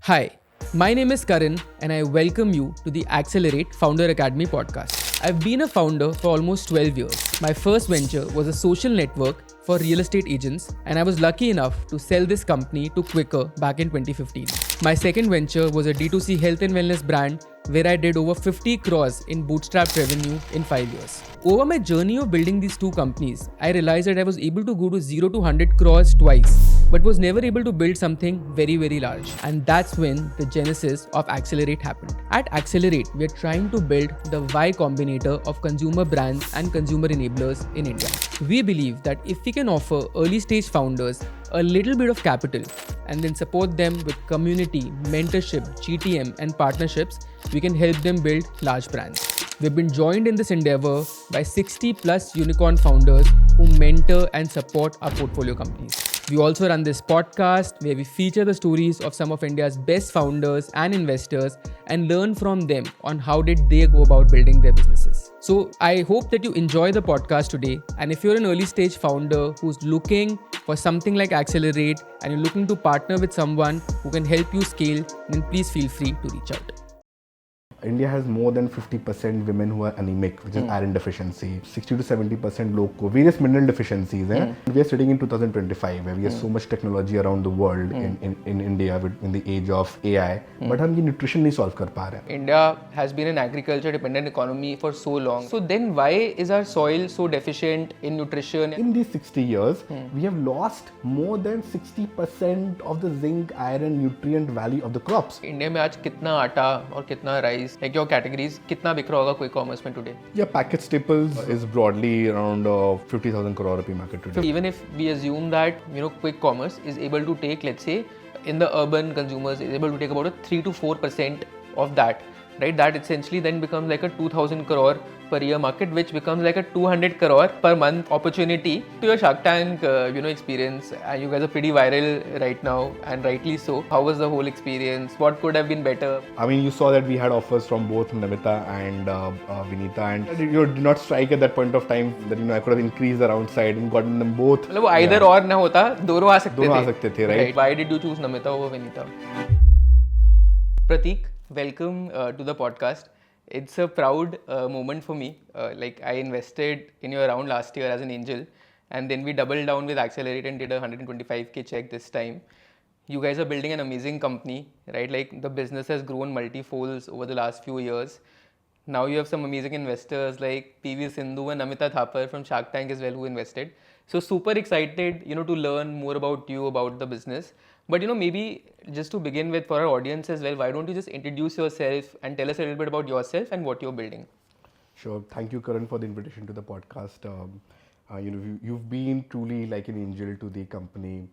Hi, my name is Karan and I welcome you to the ACLR8 Founder Academy podcast. I've been a founder for almost 12 years. My first venture was a social network for real estate agents, and I was lucky enough to sell this company to Quicker back in 2015. My second venture was a D2C health and wellness brand where I did over 50 crores in bootstrapped revenue in 5 years. Over my journey of building these two companies, I realized that I was able to go to 0 to 100 crores twice, but was never able to build something very, very large. And that's when the genesis of ACLR8 happened. At ACLR8, we are trying to build the Y Combinator of consumer brands and consumer enablers in India. We believe that if we can offer early stage founders a little bit of capital and then support them with community, mentorship, GTM, and partnerships, we can help them build large brands. We've been joined in this endeavor by 60 plus unicorn founders who mentor and support our portfolio companies. We also run this podcast where we feature the stories of some of India's best founders and investors and learn from them on how did they go about building their businesses. So I hope that you enjoy the podcast today. And if you're an early stage founder who's looking for something like ACLR8 and you're looking to partner with someone who can help you scale, then please feel free to reach out. India has more than 50% women who are anemic, which is iron deficiency, 60 to 70% low, various mineral deficiencies. We are sitting in 2025 where we have so much technology around the world in India in the age of AI, but हम ये nutrition नहीं solve कर पा रहे हैं. India has been an agriculture dependent economy for so long. So then why is our soil so deficient in nutrition? In these 60 years, we have lost more than 60% of the zinc, iron, nutrient value of the crops. India में आज कितना आटा और कितना rice like your categories कितना बिक रहा होगा quick commerce में today? Yeah, packet staples is broadly around 50,000 crore rupee market today. Even if we assume that quick commerce is able to take, let's say, in the urban consumers is able to take about a 3 to 4% of that, right? That essentially then becomes like a 2,000 crore per year market, which becomes like a 200 crore per month opportunity. To your Shark Tank, experience, you guys are pretty viral right now, and rightly so. How was the whole experience? What could have been better? I mean, you saw that we had offers from both Namita and Vinita, and did not strike at that point of time that I could have increased the round side and gotten them both. मतलब either or ना होता, दोनों आ सकते थे, right? Why did you choose Namita over Vinita? Prateek, welcome to the podcast. It's a proud moment for me. I invested in your round last year as an angel, and then we doubled down with ACLR8 and did a 125k check this time. You guys are building an amazing company, right? Like the business has grown multi-folds over the last few years. Now you have some amazing investors like PV Sindhu and Namita Thapar from Shark Tank as well who invested. So super excited, to learn more about you, about the business. But maybe just to begin with for our audience as well, why don't you just introduce yourself and tell us a little bit about yourself and what you're building? Sure. Thank you, Karan, for the invitation to the podcast. You've been truly like an angel to the company.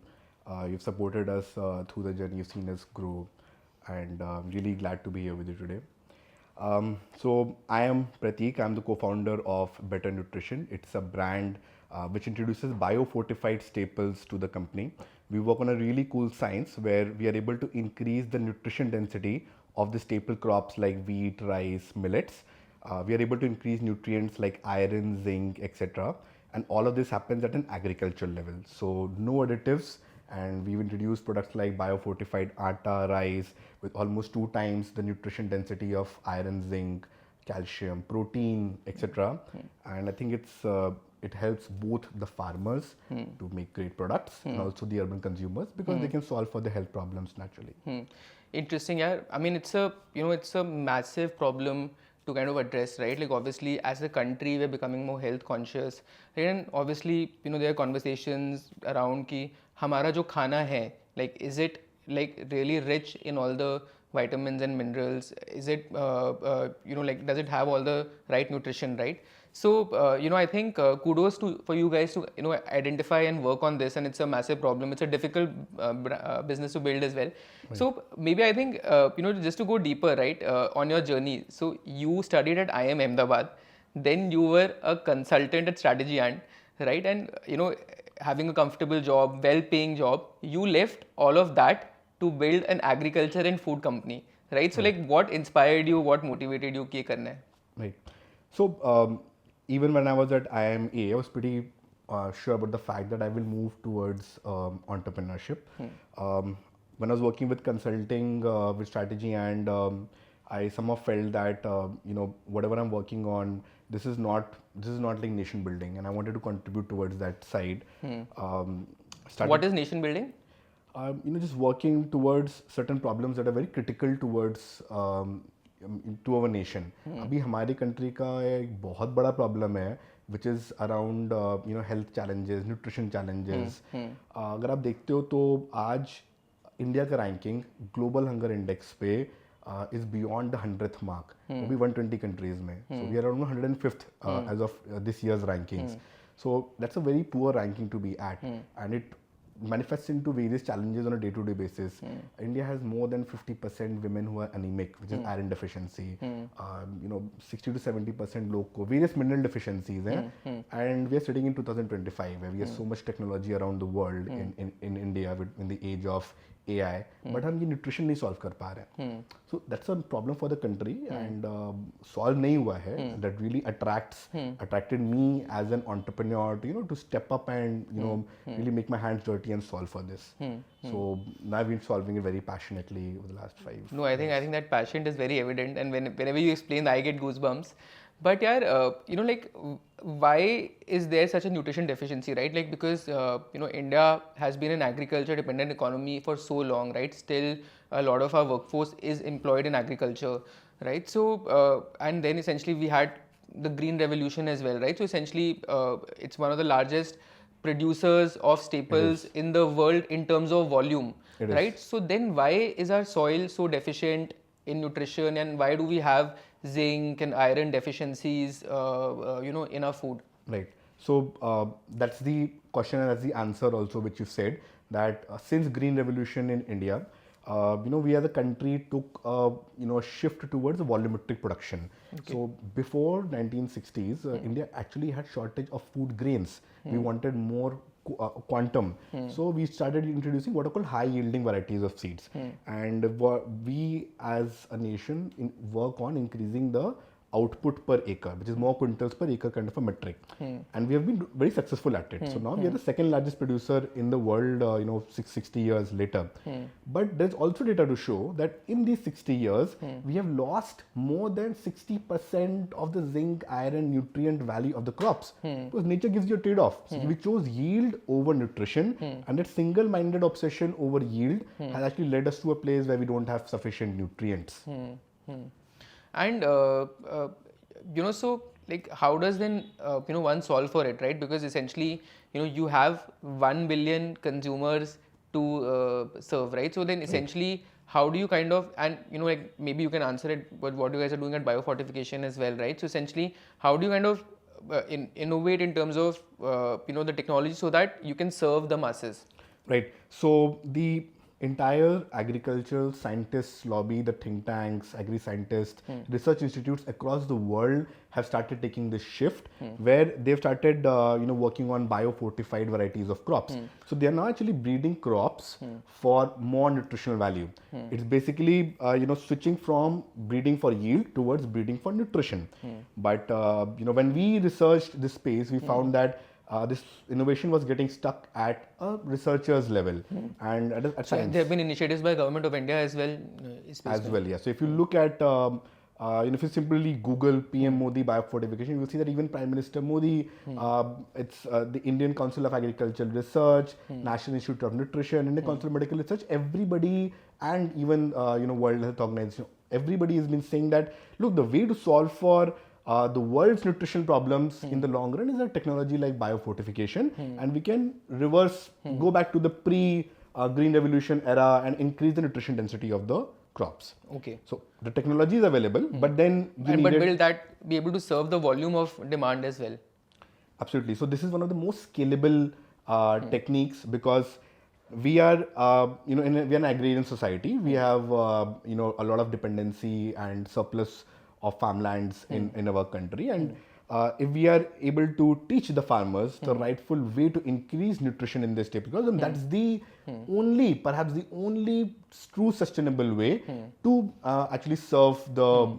You've supported us through the journey. You've seen us grow, and I'm really glad to be here with you today. So I am Prateek. I'm the co-founder of Better Nutrition. It's a brand which introduces bio-fortified staples to the company. We work on a really cool science where we are able to increase the nutrition density of the staple crops like wheat, rice, millets. We are able to increase nutrients like iron, zinc, etc. And all of this happens at an agricultural level. So no additives, and we've introduced products like bio-fortified atta, rice with almost 2 times the nutrition density of iron, zinc, calcium, protein, etc. And I think it helps both the farmers to make great products and also the urban consumers because they can solve for the health problems naturally. Interesting, yeah. I mean, it's a massive problem to kind of address, right? Like obviously as a country we're becoming more health conscious, right? And obviously there are conversations around कि हमारा जो खाना है, like is it like really rich in all the vitamins and minerals? Is it does it have all the right nutrition, right? So I think kudos for you guys to identify and work on this, and it's a massive problem. It's a difficult business to build as well. Right. So maybe I think just to go deeper, right, on your journey. So you studied at IIM Ahmedabad, then you were a consultant at Strategy Ant, right? And having a comfortable job, well-paying job, you left all of that to build an agriculture and food company, right? So like what inspired you, what motivated you कि करना है? Right. So even when I was at IIM A, I was pretty sure about the fact that I will move towards entrepreneurship. when I was working with consulting with strategy, and I somehow felt that whatever I'm working on, this is not like nation building, and I wanted to contribute towards that side. What is nation building? Just working towards certain problems that are very critical towards to our nation. अभी हमारी country का एक बहुत बड़ा problem है, which is around health challenges, nutrition challenges. अगर आप देखते हो तो आज इंडिया का रैंकिंग ग्लोबल हंगर इंडेक्स पे is beyond the 100th mark. वो भी 120 countries में. So we are around 105th as of this year's rankings. So that's a very poor ranking to be at, and it manifests into various challenges on a day-to-day basis. India has more than 50% women who are anemic, which is iron deficiency. 60 to 70% लोग को various mineral deficiencies हैं. And we are sitting in 2025 where we have so much technology around the world in India in the age of AI, but हम ये nutrition नहीं solve कर पा रहे हैं. So that's a problem for the country, and solve नहीं हुआ है. That really attracted me as an entrepreneur to to step up and really make my hands dirty and solve for this. So now I've been solving it very passionately over the last 5 years. No, I think that passion is very evident, and whenever you explain, I get goosebumps. But yeah, why is there such a nutrition deficiency, right? Like, because India has been an agriculture dependent economy for so long, right? Still a lot of our workforce is employed in agriculture, right? So and then essentially we had the green revolution as well, right? So essentially it's one of the largest producers of staples in the world in terms of volume, right? So then why is our soil so deficient in nutrition, and why do we have zinc and iron deficiencies in our food? Right. So that's the question, and that's the answer also, which you said, that since green revolution in India, we as a country took a shift towards volumetric production. So before 1960s, India actually had shortage of food grains. We wanted more quantum. So we started introducing what are called high yielding varieties of seeds. And we as a nation work on increasing the output per acre, which is more quintals per acre kind of a metric. And we have been very successful at it. So now we are the second largest producer in the world, 60 years later. But there's also data to show that in these 60 years, we have lost more than 60% of the zinc, iron, nutrient value of the crops. Because nature gives you a trade-off. So we chose yield over nutrition, and that single-minded obsession over yield has actually led us to a place where we don't have sufficient nutrients. And so like how does then one solve for it, right? Because essentially you have 1 billion consumers to serve, right? So then essentially how do you kind of, and like maybe you can answer it, but what you guys are doing at bio-fortification as well, right? So essentially how do you kind of innovate in terms of the technology so that you can serve the masses? Right. So the entire agricultural scientists lobby, the think tanks, agri-scientists, research institutes across the world have started taking this shift where they've started working on bio-fortified varieties of crops. So they are now actually breeding crops for more nutritional value. It's basically switching from breeding for yield towards breeding for nutrition. But when we researched this space, we found that this innovation was getting stuck at a researcher's level, and at so science. There have been initiatives by Government of India as well. Yeah. So if you look at, if you simply Google PM Modi bio-fortification, you will see that even Prime Minister Modi, it's the Indian Council of Agricultural Research, National Institute of Nutrition, Indian Council of Medical Research, everybody, and even World Health Organization, everybody has been saying that, look, the way to solve for the world's nutritional problems in the long run is a technology like bio-fortification, and we can reverse, go back to the pre-green revolution era and increase the nutrition density of the crops. Okay. So the technology is available, but then but will that be able to serve the volume of demand as well? Absolutely. So this is one of the most scalable techniques, because we are, we are an agrarian society. We have, a lot of dependency and surplus of farmlands in our country, and if we are able to teach the farmers the rightful way to increase nutrition in this state, because that's the only, perhaps the only true sustainable way to actually serve the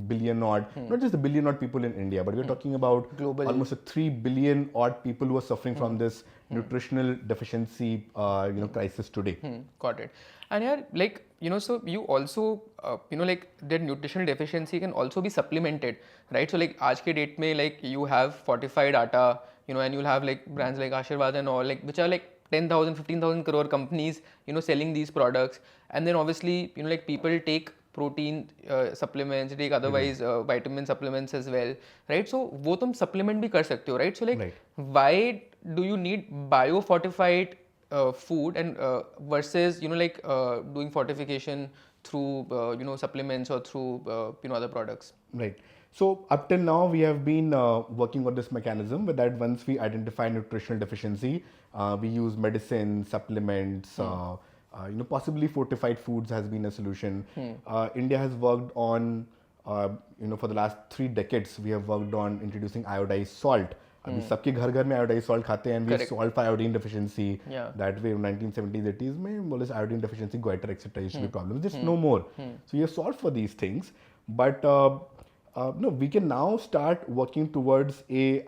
billion odd, not just the billion odd people in India, but we're talking about Globally. almost a 3 billion odd people who are suffering from this nutritional deficiency crisis today. Got it. And yeah, like, so you also, like that nutritional deficiency can also be supplemented, right? So like, aaj ke date mein, like you have fortified atta, and you'll have like brands like Ashirwad and all, like, which are like 10,000, 15,000 crore companies, selling these products. And then obviously, like people take protein supplements, take otherwise vitamin supplements as well, right? So wo tum supplement bhi kar sakte ho, right? So like, why do you need bio-fortified food and versus doing fortification through supplements or through other products? Right. So up till now, we have been working on this mechanism where that once we identify nutritional deficiency, we use medicine, supplements, possibly fortified foods has been a solution. India has worked on, for the last 3 decades, we have worked on introducing iodized salt. अभी सबके घर में iodized salt खाते हैं and we solve for iodine deficiency. That way in 1970s, 80s में बोले iodine deficiency, goiter, etc. used to be problems. There's no more. So you have solved for these things, but no, we can now start working towards a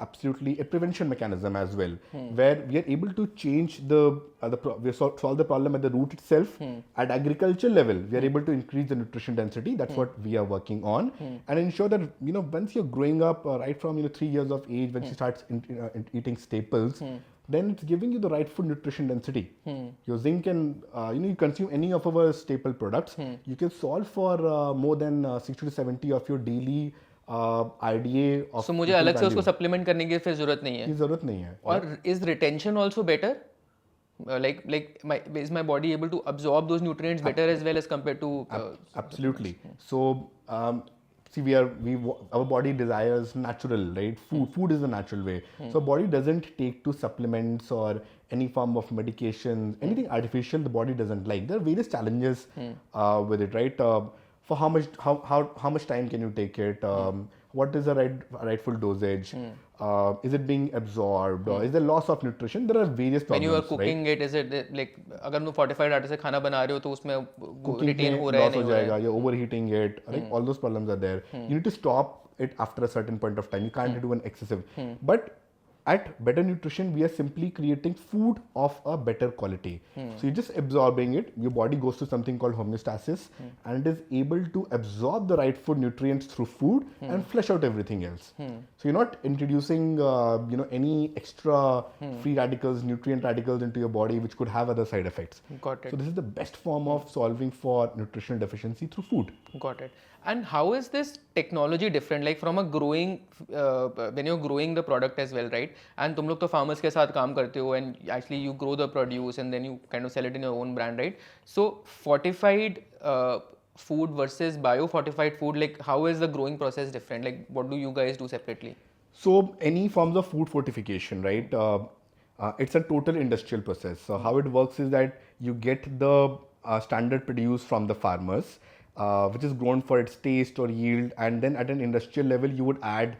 prevention mechanism as well, where we are able to change solve the problem at the root itself. At agriculture level, we are able to increase the nutrition density. That's what we are working on, and ensure that once you're growing up, right from 3 years of age, when she starts eating staples. Then it's giving you the right food nutrition density. Your zinc and you consume any of our staple products, you can solve for more than 60 to 70 of your daily IDA. So मुझे अलग से उसको supplement करने की फिर जरूरत नहीं है. जरूरत नहीं है. और is retention also better? Is my body able to absorb those nutrients better as well as compared to? Absolutely. So. See, our body desires natural, right? Food is the natural way. So body doesn't take to supplements or any form of medication, anything artificial. The body doesn't like. There are various challenges with it, right? For how much time can you take it? What is the rightful dosage? Is it being absorbed? Or is there loss of nutrition? There are various problems. When you are cooking it, is it like अगर तुम fortified आटे से खाना बना रहे हो तो उसमें retain हो रहा है नहीं हो रहा है? You're overheating it. Right? All those problems are there. You need to stop it after a certain point of time. You can't do an excessive. But at better nutrition, we are simply creating food of a better quality. So you're just absorbing it. Your body goes to something called homeostasis and it is able to absorb the right food nutrients through food and flush out everything else. So you're not introducing any extra free radicals, nutrient radicals into your body which could have other side effects. Got it. So this is the best form of solving for nutritional deficiency through food. Got it. And how is this technology different? Like from a growing, when you're growing the product as well, right? And तुम लोग तो farmers के साथ काम करते हो and actually you grow the produce and then you kind of sell it in your own brand, right? So fortified food versus bio-fortified food, like how is the growing process different? Like what do you guys do separately? So any forms of food fortification, right? It's a total industrial process. So how it works is that you get the standard produce from the farmers, which is grown for its taste or yield, and then at an industrial level you would add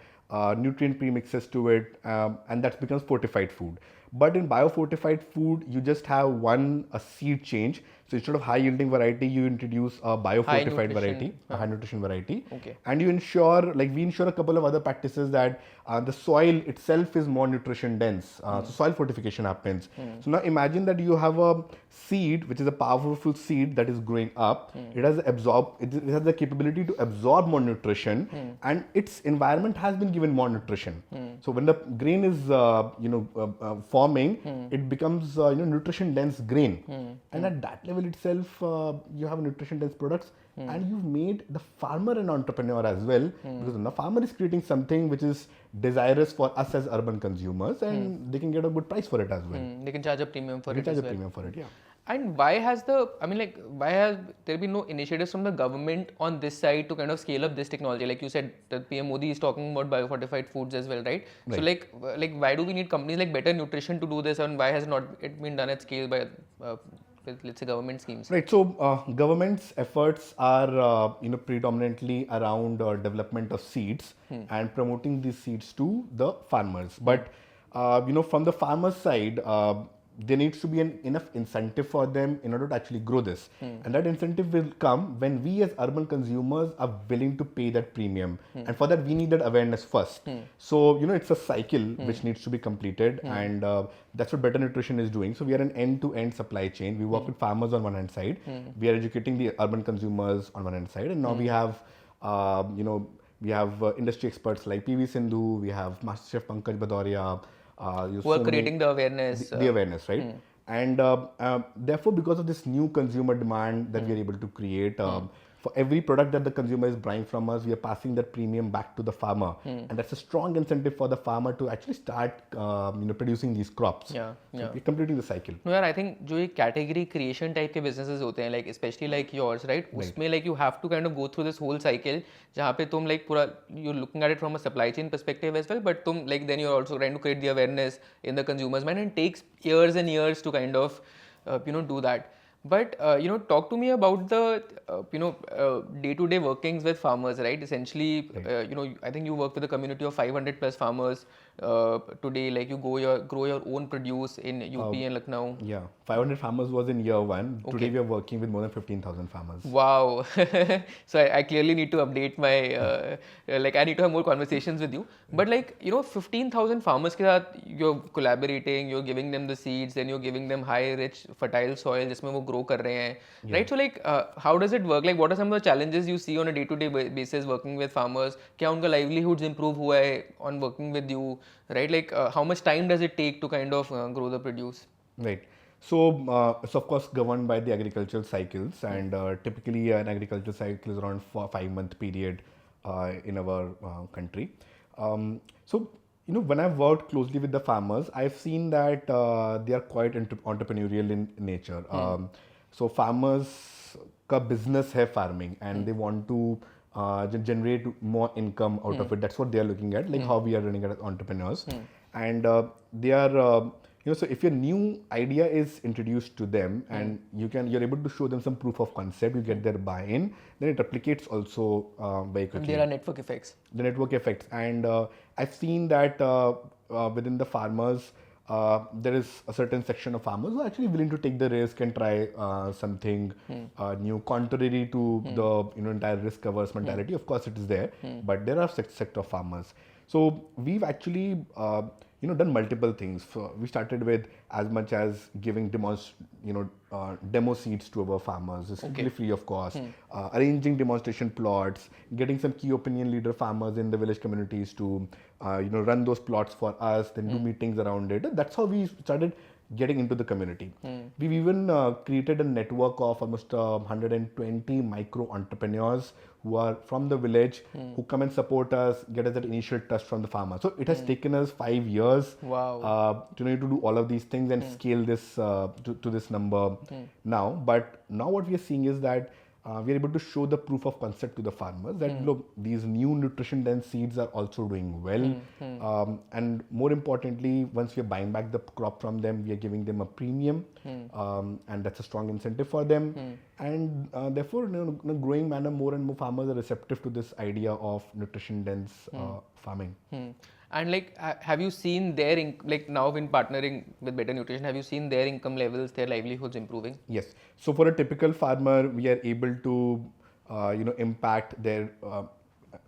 nutrient premixes to it, and that becomes fortified food. But in bio-fortified food, you just have a seed change. So instead of high yielding variety, you introduce a bio-fortified variety, a high nutrition variety. Okay. And you ensure, we ensure a couple of other practices that the soil itself is more nutrition dense. So soil fortification happens. So now imagine that you have a seed, which is a powerful seed that is growing up. It has the capability to absorb more nutrition, and its environment has been given more nutrition. So when the grain is, forming, it becomes, nutrition dense grain. And at that level itself, you have nutrition dense products, and you've made the farmer an entrepreneur as well, because the farmer is creating something which is desirous for us as urban consumers, and they can get a good price for it as well. They can charge a premium for it. Yeah. And why has there been no initiatives from the government on this side to kind of scale up this technology? Like you said, that PM Modi is talking about bio-fortified foods as well, right? So like why do we need companies like Better Nutrition to do this, and why has not it been done at scale by with, let's say, government schemes? Right. So government's efforts are predominantly around development of seeds and promoting these seeds to the farmers. But from the farmers' side, there needs to be enough incentive for them in order to actually grow this. And that incentive will come when we as urban consumers are willing to pay that premium. And for that, we need that awareness first. So, it's a cycle which needs to be completed. And that's what Better Nutrition is doing. So we are an end-to-end supply chain. We work with farmers on one hand side. We are educating the urban consumers on one hand side. And now we have, we have industry experts like PV Sindhu. We have Master Chef Pankaj Badoria. Who are creating the awareness. The awareness, right? And therefore, because of this new consumer demand that we are able to create, for every product that the consumer is buying from us, we are passing that premium back to the farmer. And that's a strong incentive for the farmer to actually start producing these crops. So we're completing the cycle. No, यार, I think जो ये category creation type के businesses होते हैं, like especially like yours, right? उसमें like you have to kind of go through this whole cycle, जहाँ पे तुम like पूरा you're looking at it from a supply chain perspective as well, but तुम like then you're also trying to create the awareness in the consumer's mind, and it takes years and years to kind of do that. But talk to me about the day-to-day workings with farmers, right? Essentially, I think you work with a community of 500 plus farmers today. Like you grow your own produce in UP and Lucknow. Yeah, 500 farmers was in year one. Okay. Today we are working with more than 15,000 farmers. Wow! So I clearly need to update my I need to have more conversations with you. But 15,000 farmers के साथ you're collaborating, you're giving them the seeds, then you're giving them high, rich, fertile soil जिसमें वो grow कर रहे हैं, right? So how does it work? Like what are some of the challenges you see on a day-to-day basis working with farmers? क्या उनका livelihoods improve हुआ है on working with you, right? Like how much time does it take to kind of grow the produce? Right. So it's of course governed by the agricultural cycles, and typically an agricultural cycle is around 5-month period in our country. So when I've worked closely with the farmers, I've seen that they are quite entrepreneurial in nature. So farmers का business है farming, and they want to generate more income out of it. That's what they are looking at, like how we are running it as entrepreneurs. And they are, so if your new idea is introduced to them and you're able to show them some proof of concept, you get their buy-in, then it replicates also very quickly. And there are network effects. The network effects. And I've seen that within the farmers, there is a certain section of farmers who are actually willing to take the risk and try something new, contrary to the entire risk-averse mentality. Of course, it is there, but there are sector of farmers. So we've actually done multiple things. So we started with as much as giving demo seeds to our farmers. It's completely free of cost. Arranging demonstration plots, getting some key opinion leader farmers in the village communities to run those plots for us, then do meetings around it. That's how we started getting into the community. We've even created a network of almost 120 micro entrepreneurs who are from the village, who come and support us, get us that initial trust from the farmer. So it has taken us 5 years to do all of these things and scale this to this number now. But now what we are seeing is that we are able to show the proof of concept to the farmers that look, these new nutrition dense seeds are also doing well. And more importantly, once we are buying back the crop from them, we are giving them a premium, and that's a strong incentive for them. And therefore, in a growing manner, more and more farmers are receptive to this idea of nutrition dense farming. And have you seen their now when partnering with Better Nutrition, have you seen their income levels, their livelihoods improving? Yes. So for a typical farmer, we are able to impact their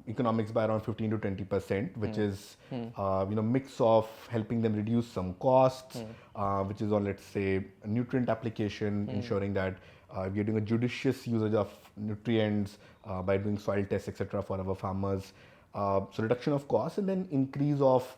economics by around 15 to 20%, which is mix of helping them reduce some costs, which is on, let's say, nutrient application, ensuring that we are doing a judicious usage of nutrients by doing soil tests, etc. for our farmers. So reduction of costs, and then increase of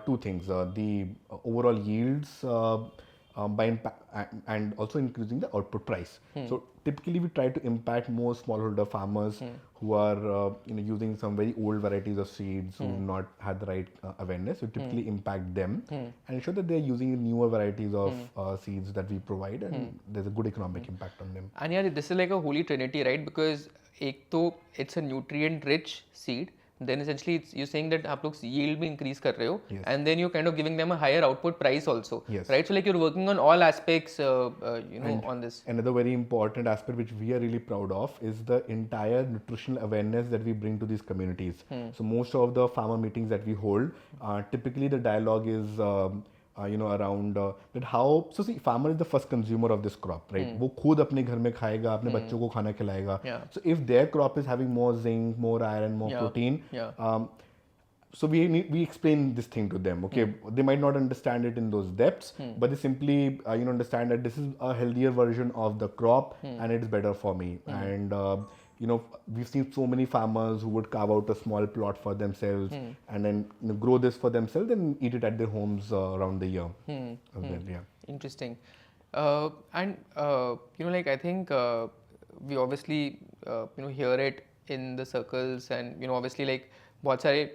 two things: the overall yields by impact, and also increasing the output price. So typically we try to impact more smallholder farmers who are using some very old varieties of seeds who do not have the right awareness. We typically impact them and ensure that they are using newer varieties of seeds that we provide, and there's a good economic impact on them. And yeah, this is like a holy trinity, right? Because it's a nutrient rich seed. Then essentially you're saying that आप लोग yield भी increase कर रहे हो, and then you're kind of giving them a higher output price also, right? So you're working on all aspects, on this. Another very important aspect which we are really proud of is the entire nutritional awareness that we bring to these communities. So most of the farmer meetings that we hold, typically the dialogue is around that how, so see, farmer is the first consumer of this crop, right? वो खुद अपने घर में खाएगा, अपने बच्चों को खाना खिलाएगा. So if their crop is having more zinc, more iron, more protein, so we explain this thing to them. Okay, they might not understand it in those depths, but they simply understand that this is a healthier version of the crop and it is better for me. And we've seen so many farmers who would carve out a small plot for themselves and then grow this for themselves and eat it at their homes around the year. Yeah. Interesting. And I think we obviously hear it in the circles, and obviously बहुत सारे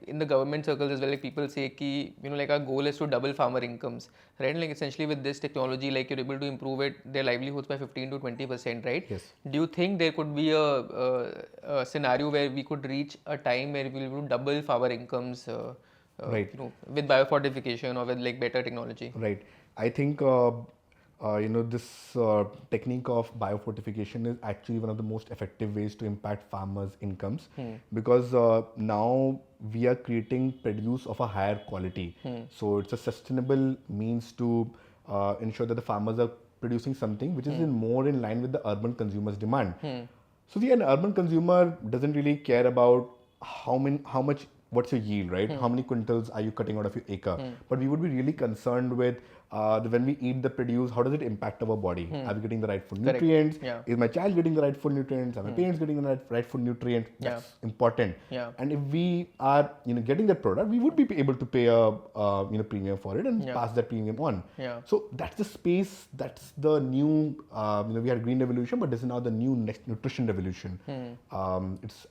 in the government circles as well, people say ki our goal is to double farmer incomes, right? Essentially with this technology, you're able to improve their livelihoods by 15 to 20%, right? Yes. Do you think there could be a scenario where we could reach a time where we'll double farmer incomes, right, with bio-fortification or with better technology? Right. I think this technique of bio-fortification is actually one of the most effective ways to impact farmers' incomes, because now we are creating produce of a higher quality. So it's a sustainable means to ensure that the farmers are producing something which is more in line with the urban consumer's demand. So an urban consumer doesn't really care about how much, what's your yield, right? How many quintals are you cutting out of your acre? But we would be really concerned with when we eat the produce, how does it impact our body? Are we getting the right food nutrients? Yeah. Is my child getting the right food nutrients? Are my parents getting the right food nutrients? That's important. Yeah. And if we are getting that product, we would be able to pay a premium for it and pass that premium on. Yeah. So that's the space. That's the new. We had green revolution, but this is now the new next nutrition revolution. It's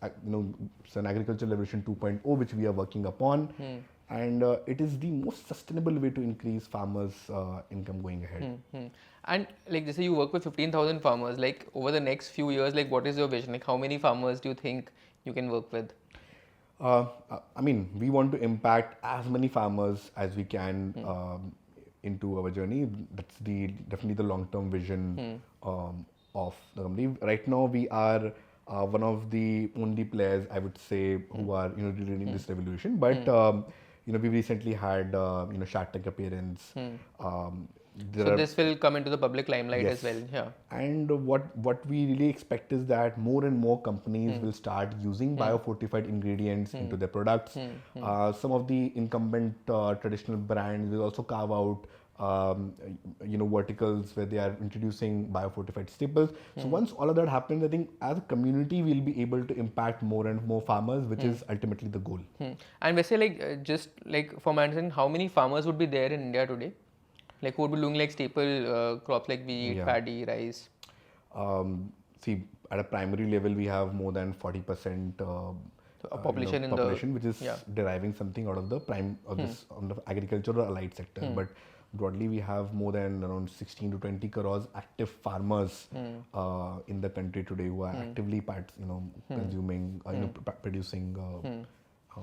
it's an agricultural revolution 2.0, which we are working upon. And it is the most sustainable way to increase farmers' income going ahead. And just say you work with 15,000 farmers, over the next few years, what is your vision? How many farmers do you think you can work with? We want to impact as many farmers as we can into our journey. That's definitely the long-term vision of the company. Right now, we are one of the only players, I would say, who are leading this revolution. But we recently had Shark Tank appearance. So this will come into the public limelight as well. Yeah. And what we really expect is that more and more companies will start using bio-fortified ingredients into their products. Some of the incumbent traditional brands will also carve out verticals where they are introducing bio-fortified staples. So once all of that happens, I think as a community we'll be able to impact more and more farmers, which is ultimately the goal. And we say just for my understanding, how many farmers would be there in India today? Who would be doing staple crops like wheat, paddy, rice? See, at a primary level, we have more than 40% population which is deriving something out of the this on the agricultural allied sector. But broadly, we have more than around 16 to 20 crores active farmers in the country today who are actively consuming, producing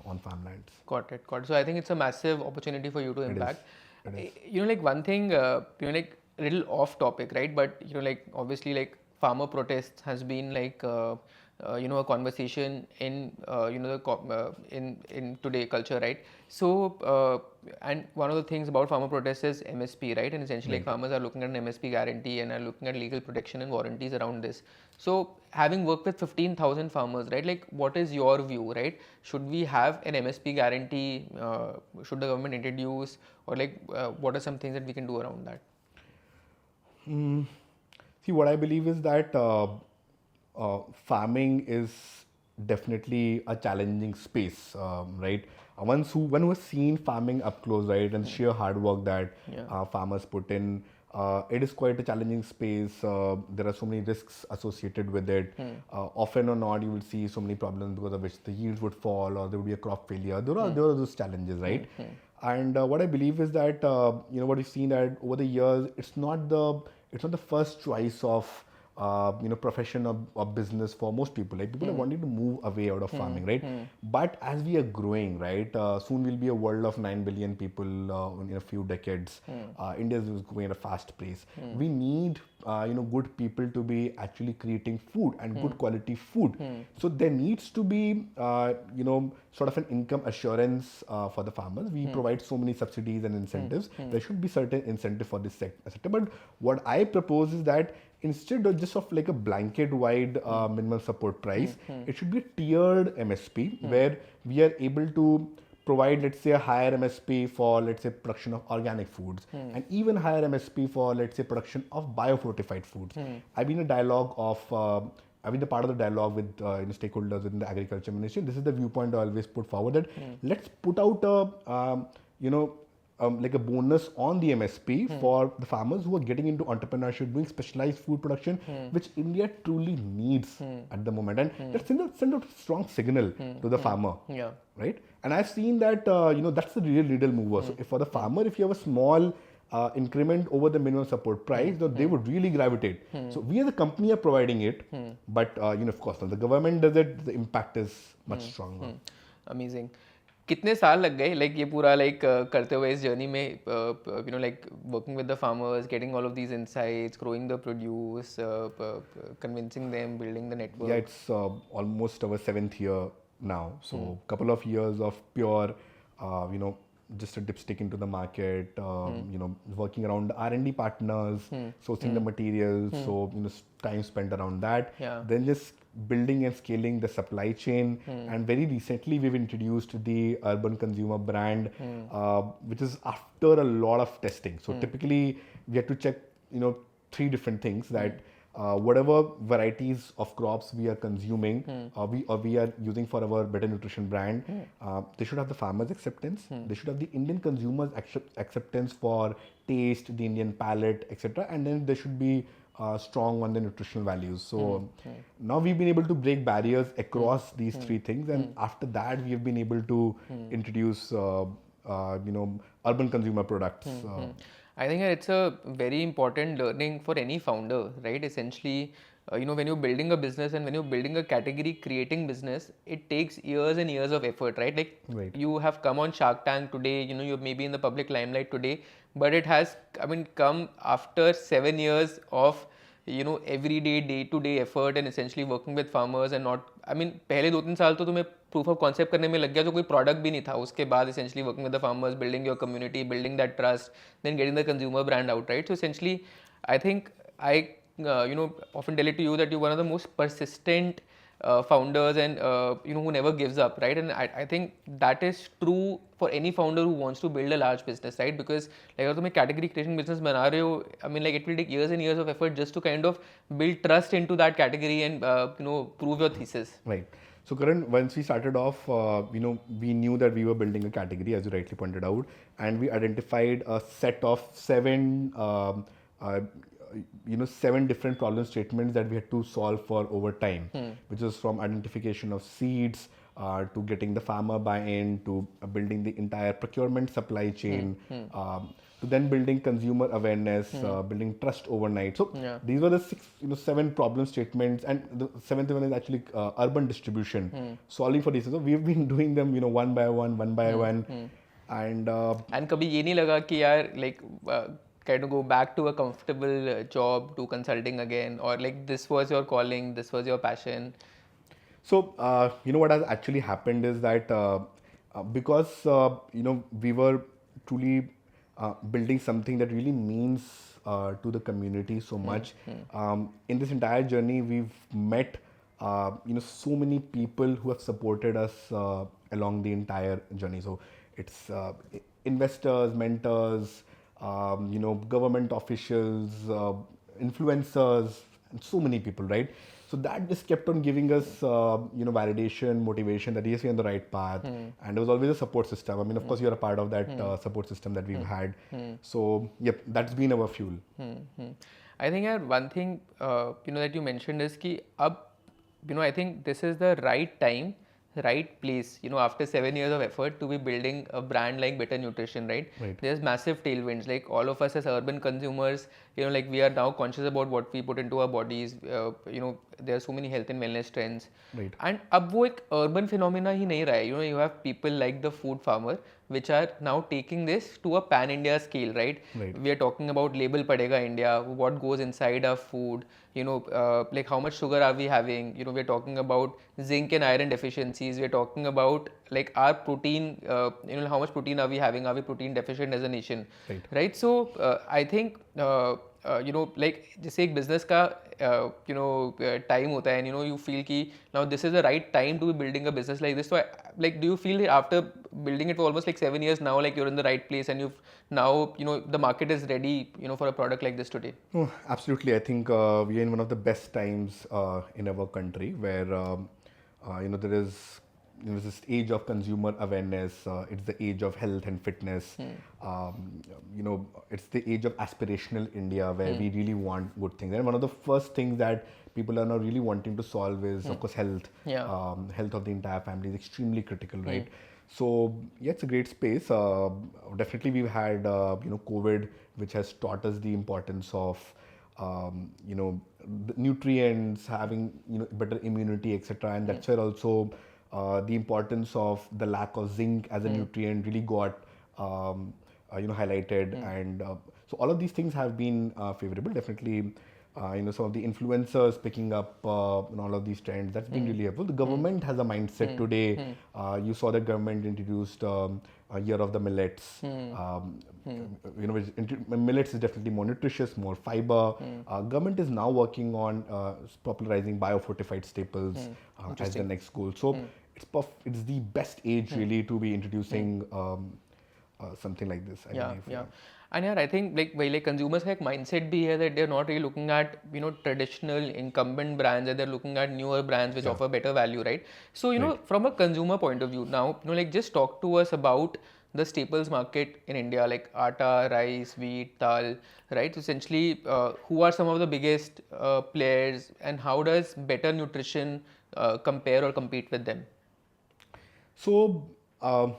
on farmlands. Got it. So I think it's a massive opportunity for you to impact. One thing, little off topic, right? But obviously, farmer protests has been a conversation in in today culture, right? So and one of the things about farmer protests is MSP, right? And essentially farmers are looking at an MSP guarantee and are looking at legal protection and warranties around this. So having worked with 15,000 farmers, right? What is your view, right? Should we have an MSP guarantee? Should the government introduce, or what are some things that we can do around that? See, what I believe is that farming is definitely a challenging space, right? One who has seen farming up close, right, and sheer hard work that farmers put in, it is quite a challenging space. There are so many risks associated with it. Often or not, you will see so many problems because of which the yields would fall or there would be a crop failure. There are those challenges, right? And what I believe is that what we've seen that over the years, it's not the first choice of profession or business for most people. Like people are wanting to move away out of farming, right? But as we are growing, right, soon we'll be a world of 9 billion people in a few decades. India is going at a fast pace. We need good people to be actually creating food and good quality food. So there needs to be sort of an income assurance for the farmers. We provide so many subsidies and incentives. There should be certain incentive for this sector. But what I propose is that instead of just of like a blanket wide minimum support price, it should be a tiered MSP where we are able to provide, let's say, a higher MSP for, let's say, production of organic foods, and even higher MSP for, let's say, production of bio-fortified foods. I've been a part of the dialogue with stakeholders within the agriculture ministry. This is the viewpoint I always put forward, that let's put out like a bonus on the MSP for the farmers who are getting into entrepreneurship, doing specialized food production, which India truly needs at the moment. And let's send a strong signal to the farmer, right? And I've seen that, that's the real needle mover. So if for the farmer, if you have a small increment over the minimum support price, they would really gravitate. So we as a company are providing it, but of course, when the government does it, the impact is much stronger. Amazing. कितने साल लग गए ये पूरा करते हुए इस journey में working with the farmers, getting all of these insights, growing the produce, convincing them, building the network? Yeah, it's almost our 7th year now. So couple of years of pure, just a dipstick into the market, working around the R&D partners, sourcing the materials, so time spent around that. Then just building and scaling the supply chain, and very recently we've introduced the urban consumer brand, which is after a lot of testing. So typically we have to check 3 different things, that whatever varieties of crops we are consuming, we are using for our better nutrition brand, they should have the farmers' acceptance, they should have the Indian consumers' acceptance for taste, the Indian palate, etc., and then they should be strong on the nutritional values. So now we've been able to break barriers across these 3 things, and after that we have been able to introduce urban consumer products. I think it's a very important learning for any founder, right? Essentially, when you're building a business and when you're building a category creating business, it takes years and years of effort, right? You have come on Shark Tank today, you're maybe in the public limelight today, but it has, come after 7 years of everyday day-to-day effort and essentially working with farmers and not, पहले 2-3 साल तो तुम्हें proof of concept करने में लग गया, जो कोई product भी नहीं था. उसके बाद essentially working with the farmers, building your community, building that trust, then getting the consumer brand out, right? So essentially, I think I often tell it to you that you're one of the most persistent founders and who never gives up, right? And I think that is true for any founder who wants to build a large business, right? Because अगर तुम एक category creation business बना रहे हो, it will take years and years of effort just to kind of build trust into that category and prove your thesis. Right. So Karan, once we started off, we knew that we were building a category, as you rightly pointed out, and we identified a set of 7 different problem statements that we had to solve for over time, which is from identification of seeds to getting the farmer buy-in, to building the entire procurement supply chain, to then building consumer awareness, building trust overnight. So these were the 7 problem statements, and the 7th one is actually urban distribution, solving for these. So we've been doing them, one by one, and कभी ये नहीं लगा कि यार kind of go back to a comfortable job, to consulting again, or this was your calling, this was your passion? So what has actually happened is that because we were truly building something that really means to the community so much. In this entire journey, we've met so many people who have supported us along the entire journey. So it's investors, mentors, government officials, influencers, and so many people, right? So that just kept on giving us, validation, motivation that yes, we're on the right path. And there was always a support system. Of course, you're a part of that support system that we've had. So, yep, that's been our fuel. I think one thing, that you mentioned is कि अब, I think this is the right time, right place, after 7 years of effort to be building a brand like Better Nutrition, right? There's massive tailwinds. Like all of us as urban consumers, like we are now conscious about what we put into our bodies. There are so many health and wellness trends. Right. And अब वो एक urban phenomena ही नहीं रहा है. You have people like the food farmer, which are now taking this to a pan-India scale, right? We are talking about label padega India, what goes inside our food, like how much sugar are we having, we are talking about zinc and iron deficiencies, we are talking about like our protein, how much protein are we having, are we protein deficient as a nation, right? So I think like जैसे एक business का time होता है, and you feel कि now this is the right time to be building a business like this. So like, do you feel that after building it for almost like 7 years now, like you're in the right place and you've now, the market is ready, for a product like this today? Oh, absolutely. I think we are in one of the best times in our country where, there is this age of consumer awareness. It's the age of health and fitness. It's the age of aspirational India where we really want good things. And one of the first things that people are now really wanting to solve is, of course, health. Health of the entire family is extremely critical, right? So yeah, it's a great space. Definitely, we've had COVID, which has taught us the importance of the nutrients, having better immunity, etc. And that's where also the importance of the lack of zinc as a nutrient really got highlighted, and so all of these things have been favorable. Definitely, some of the influencers picking up all of these trends, that's been really helpful. The government has a mindset today. You saw the government introduced a year of the millets. Millets is definitely more nutritious, more fiber. Government is now working on popularizing bio-fortified staples as the next goal. So it's the best age really to be introducing something like this. I believe. And I think like consumers have mindset be here that they're not really looking at traditional incumbent brands, and they're looking at newer brands which offer better value, right? So from a consumer point of view now, like just talk to us about the staples market in India, like atta, rice, wheat, dal, right? So essentially, who are some of the biggest players, and how does Better Nutrition compare or compete with them? So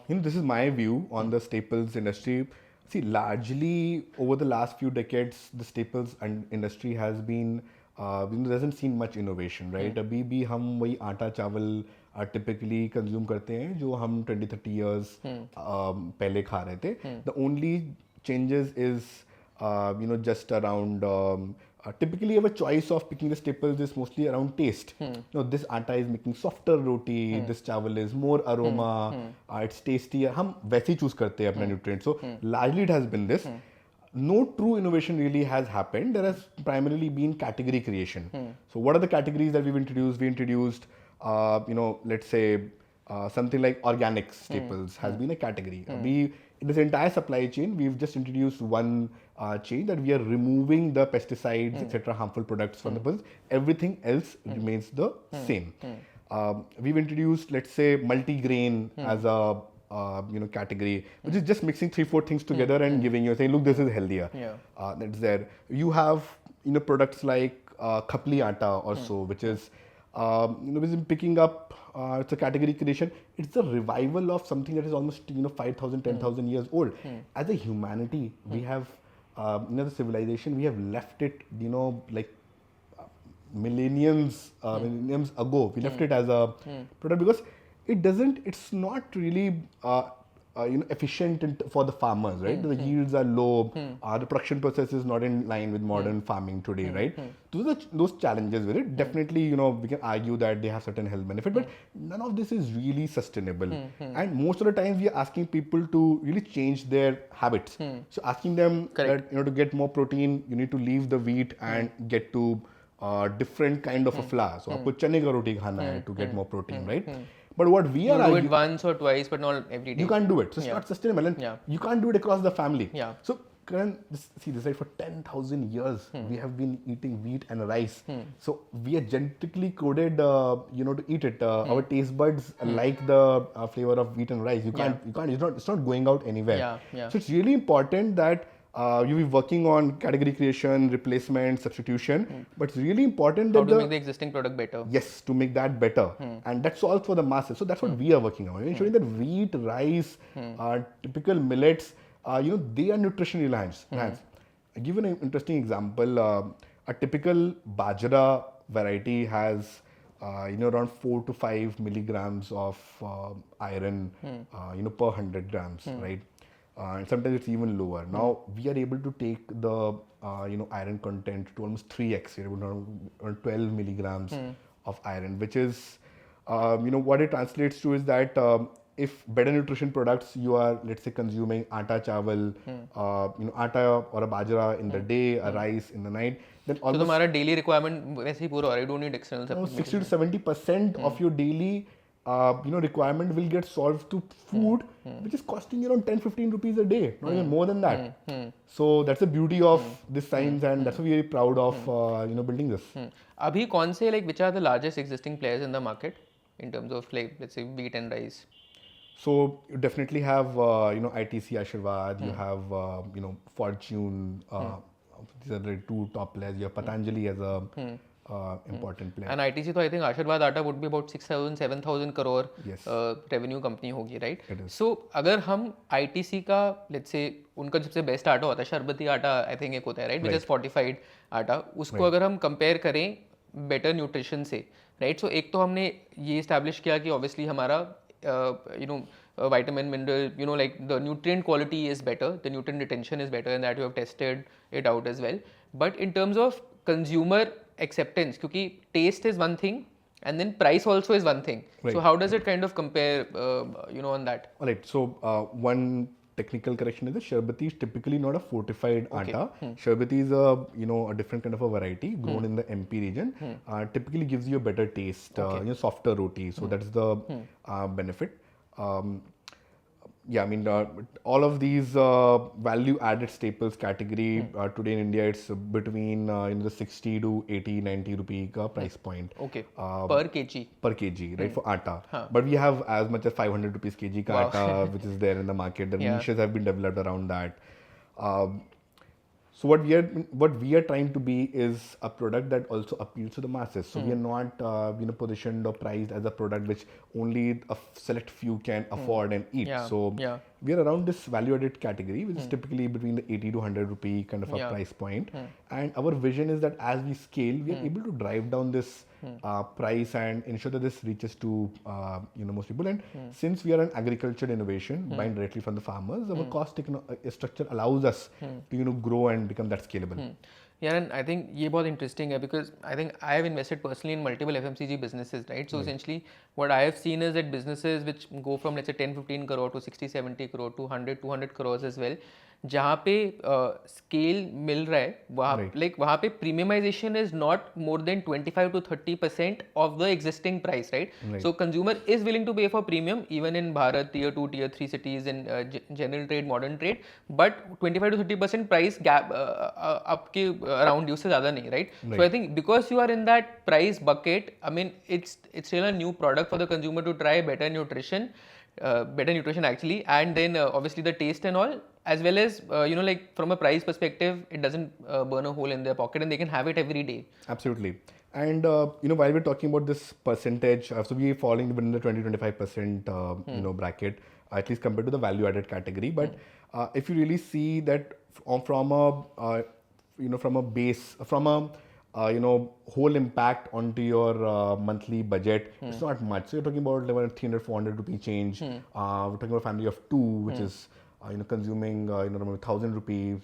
this is my view on the staples industry. See, largely over the last few decades, the staples industry has been, doesn't seen much innovation, right? अभी भी हम वही आटा चावल typically consume करते हैं जो हम 20-30 years पहले खा रहे थे. The only changes is, just around. Typically, our choice of picking the staples is mostly around taste. This atta is making softer roti, this chawal is more aroma, it's tastier. हम वैसे ही choose करते हैं अपना nutrient. So largely it has been this. No true innovation really has happened. There has primarily been category creation. So what are the categories that we've introduced? We introduced, let's say something like organic staples has been a category. In this entire supply chain, we've just introduced one change, that we are removing the pesticides, etc., harmful products from the process. Everything else remains the same. We've introduced, let's say, multi-grain as a category, which is just mixing 3-4 things together and giving you, saying, look, this is healthier. That's there. You have products like khapli atta also, which is picking up. It's a category creation. It's a revival of something that is almost 5,000, 10,000 years old. As a humanity, we have the civilization, we have left it like millenniums ago. We left it as a product because it's not really efficient for the farmers, right? The yields are low, the production process is not in line with modern farming today, right? Those challenges with it. Definitely, we can argue that they have certain health benefit, but none of this is really sustainable. And most of the times, we are asking people to really change their habits. So asking them that to get more protein, you need to leave the wheat and get to different kind of a flour. So आपको चने का रोटी खाना है to get more protein, right? But what we are arguing, do it once or twice, but not every day. You can't do it. So it's not sustainable, and you can't do it across the family. So Karan, this right, for 10,000 years we have been eating wheat and rice. So we are genetically coded, to eat it. Our taste buds like the flavor of wheat and rice. You can't. It's not going out anywhere. So it's really important that you'll be working on category creation, replacement, substitution. But it's really important How that to make the existing product better. yes, to make that better, and that's all for the masses. So that's what we are working on. We're ensuring that wheat, rice, typical millets, they are nutrition enhanced. I give an interesting example. A typical bajra variety has around 4 to 5 milligrams of iron per 100 grams, right? And sometimes it's even lower. Now we are able to take the iron content to almost 3x, around 12 milligrams of iron, which is what it translates to is that if better nutrition products you are, let's say, consuming atta chawal, atta or a bajra in the day, a rice in the night, then almost so तुम्हारा daily requirement वैसे ही पूरा हो रहा है. You don't need external supplement. 60 to 70% of your daily requirement will get solved to food, which is costing you around 10-15 rupees a day, not even more than that. So that's the beauty of this science, and that's why we're very proud of building this. अभी कौन से which are the largest existing players in the market in terms of let's say wheat and rice? So you definitely have ITC Aishwarya, you have Fortune. These are the two top players. You have Patanjali as a important player. And ITC, so I think Aishwarya Atta would be about 6,000-7,000 crore revenue company होगी, right? It is. So अगर हम ITC का let's say उनका सबसे best आटा होता है शरबती आटा, I think एक होता है, right? Which is fortified आटा. उसको अगर हम compare करें better nutrition से, right? So एक तो हमने ये establish किया कि obviously हमारा vitamin, mineral, like the nutrient quality is better, the nutrient retention is better, and that you have tested it out as well. But in terms of consumer acceptance, because taste is one thing and then price also is one thing. Right. So how does it kind of compare, on that? All right. So one technical correction is that Sharbati is typically not a fortified atta. Sharbati is a different kind of a variety grown in the MP region. Typically gives you a better taste, softer roti. So that's the benefit. All of these value-added staples category today in India, it's between the 60 to 80, 90 rupee price point. Okay. Per kg. Per kg, right, for atta. But we have as much as 500 rupees kg atta, which is there in the market. The niches have been developed around that. So what we are trying to be is a product that also appeals to the masses. So we are not positioned or priced as a product which only a select few can afford and eat. So we are around this value-added category, which is typically between the 80 to 100 rupee kind of a price point. And our vision is that as we scale, we are able to drive down this price and ensure that this reaches to most people. And since we are an agriculture innovation buying directly from the farmers, our cost structure allows us to grow and become that scalable. Yeah, and I think ये बहुत interesting है because I think I have invested personally in multiple FMCG businesses, right? So essentially what I have seen is that businesses which go from let's say 10-15 crore to 60-70 crore to 100-200 crores as well, जहाँ पे scale मिल रहा है वहाँ पे premiumization is not more than 25 to 30% of the existing price, right? So consumer is willing to pay for premium even in Bharat tier 2, tier 3 cities in general trade, modern trade, but 25 to 30% price gap आपके around you से ज़्यादा नहीं, right? So I think because you are in that price bucket, I mean it's still a new product for the consumer to try better nutrition actually, and then obviously the taste and all, as well as like from a price perspective, it doesn't burn a hole in their pocket and they can have it every day. Absolutely. And while we're talking about this percentage, so we're falling within the 20-25% bracket, at least compared to the value-added category. But if you really see that from a base, from a whole impact onto your monthly budget, it's not much. So you're talking about 300-400 rupee change. We're talking about a family of two, which is consuming 1,000 rupees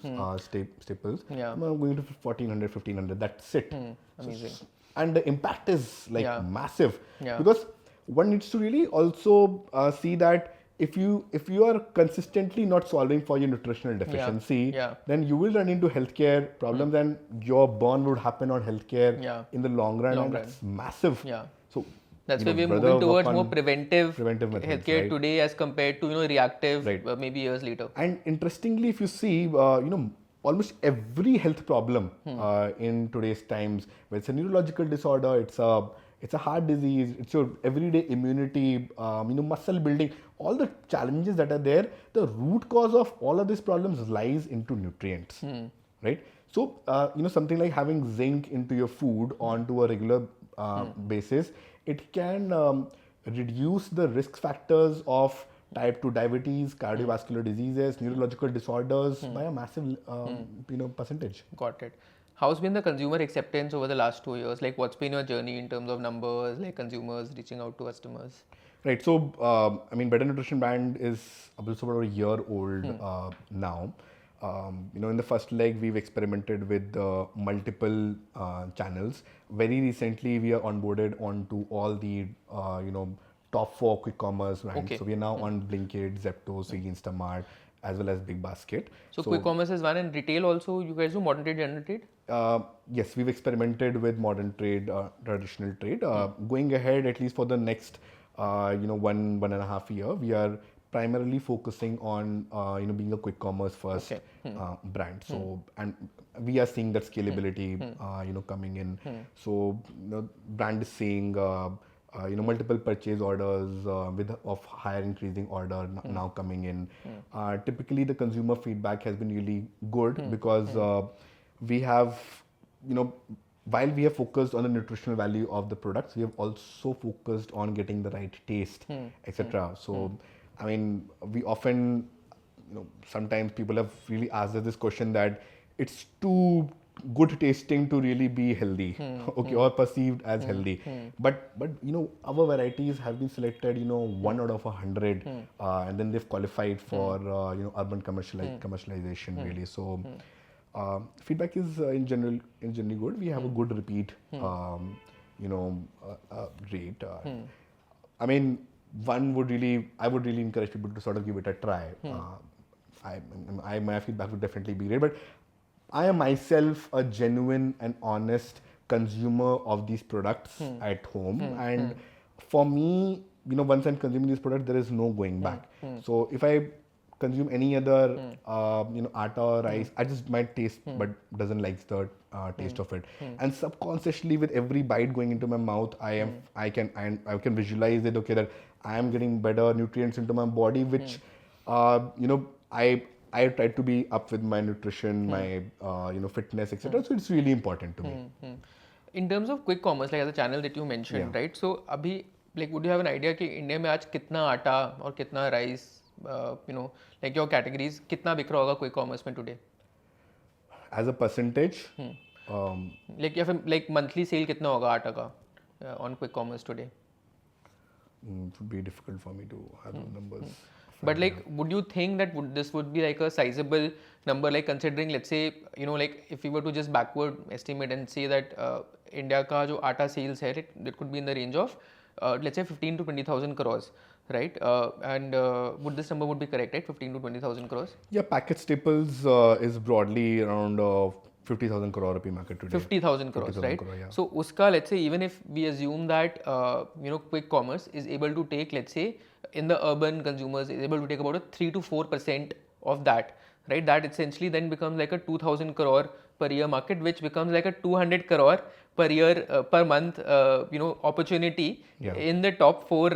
staples. I'm going to 1,400-1,500. That's it. Amazing. And the impact is massive because one needs to really also see that if you are consistently not solving for your nutritional deficiency, then you will run into healthcare problems and your burn would happen on healthcare in the long run, and that's massive. So that's why we're moving towards more preventive methods, healthcare today as compared to reactive maybe years later. And interestingly, if you see almost every health problem in today's times, whether it's a neurological disorder, it's it's a heart disease, it's your everyday immunity, muscle building, all the challenges that are there. The root cause of all of these problems lies into nutrients, right? So, something like having zinc into your food onto a regular basis, it can reduce the risk factors of type 2 diabetes, cardiovascular diseases, neurological disorders by a massive percentage. Got it. How's been the consumer acceptance over the last 2 years? Like, what's been your journey in terms of numbers, like consumers reaching out to customers? Right. So, Better Nutrition brand is also about a year old now. In the first leg, we've experimented with multiple channels. Very recently, we are onboarded onto all the top 4 quick commerce brands. Okay. So we are now on Blinkit, Zepto, Swiggy, Instamart, as well as Big Basket. So quick commerce is one, and retail also. You guys do modern trade, general trade? Yes, we've experimented with modern trade, traditional trade. Going ahead, at least for the next 1.5 year, we are primarily focusing on being a quick commerce first brand. So and we are seeing that scalability coming in. So brand is seeing multiple purchase orders of higher increasing order now coming in. Typically, the consumer feedback has been really good because we have while we have focused on the nutritional value of the products, we have also focused on getting the right taste, etc. So, we often, sometimes people have really asked us this question that it's too good tasting to really be healthy, or perceived as healthy. But our varieties have been selected, 1 out of 100, and then they've qualified for urban commercialization really. So. Feedback is in general good. We have a good repeat, rate. I would really encourage people to sort of give it a try. My feedback would definitely be great, but I am myself a genuine and honest consumer of these products at home, and for me, once I'm consuming these products, there is no going back. So if I consume any other atta or rice, I just might taste but doesn't like the taste of it, and subconsciously with every bite going into my mouth, I can visualize it, okay, that I am getting better nutrients into my body, which I try to be up with my nutrition, my fitness, etc. So it's really important to me. In terms of quick commerce, like as a channel that you mentioned, right? So abhi, like, would you have an idea कि India में आज कितना आटा और कितना rice, like your categories, कितना बिक रहा होगा quick commerce में today? As a percentage, like या फिर like monthly sale कितना होगा आटा का on quick commerce today? It would be difficult for me to have the numbers. But like, would you think that this would be like a sizable number, like considering, let's say, like if we were to just backward estimate and say that India का जो आटा sales है, that could be in the range of let's say 15 to 20,000 crores, right? And would this number would be correct, right? 15 to 20,000 crores? Yeah, packet staples is broadly around 50,000 crore rupee market today. 50,000 crores, right? Crore, yeah. So uska, let's say, even if we assume that quick commerce is able to take, let's say, in the urban consumers is able to take about a 3 to 4% of that, right? That essentially then becomes like a 2,000 crore per year market, which becomes like a 200 crore per year per month opportunity in the top 4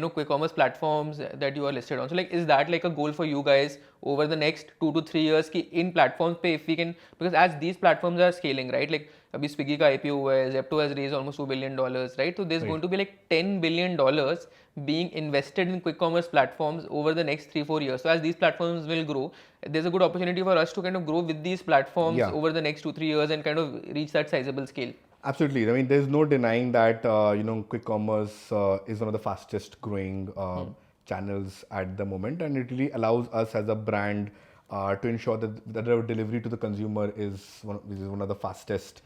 quick commerce platforms that you are listed on. So like, is that like a goal for you guys over the next 2 to 3 years ki in platforms pe, if we can, because as these platforms are scaling, right, like abhi Swiggy ka IPO hua hai, Zepto has raised almost $2 billion, right? So there's going to be like $10 billion being invested in quick commerce platforms over the next 3-4 years. So as these platforms will grow, there's a good opportunity for us to kind of grow with these platforms over the next 2-3 years and kind of reach that sizable scale. Absolutely. I mean, there's no denying that quick commerce is one of the fastest growing channels at the moment, and it really allows us as a brand to ensure that our delivery to the consumer is one of the fastest.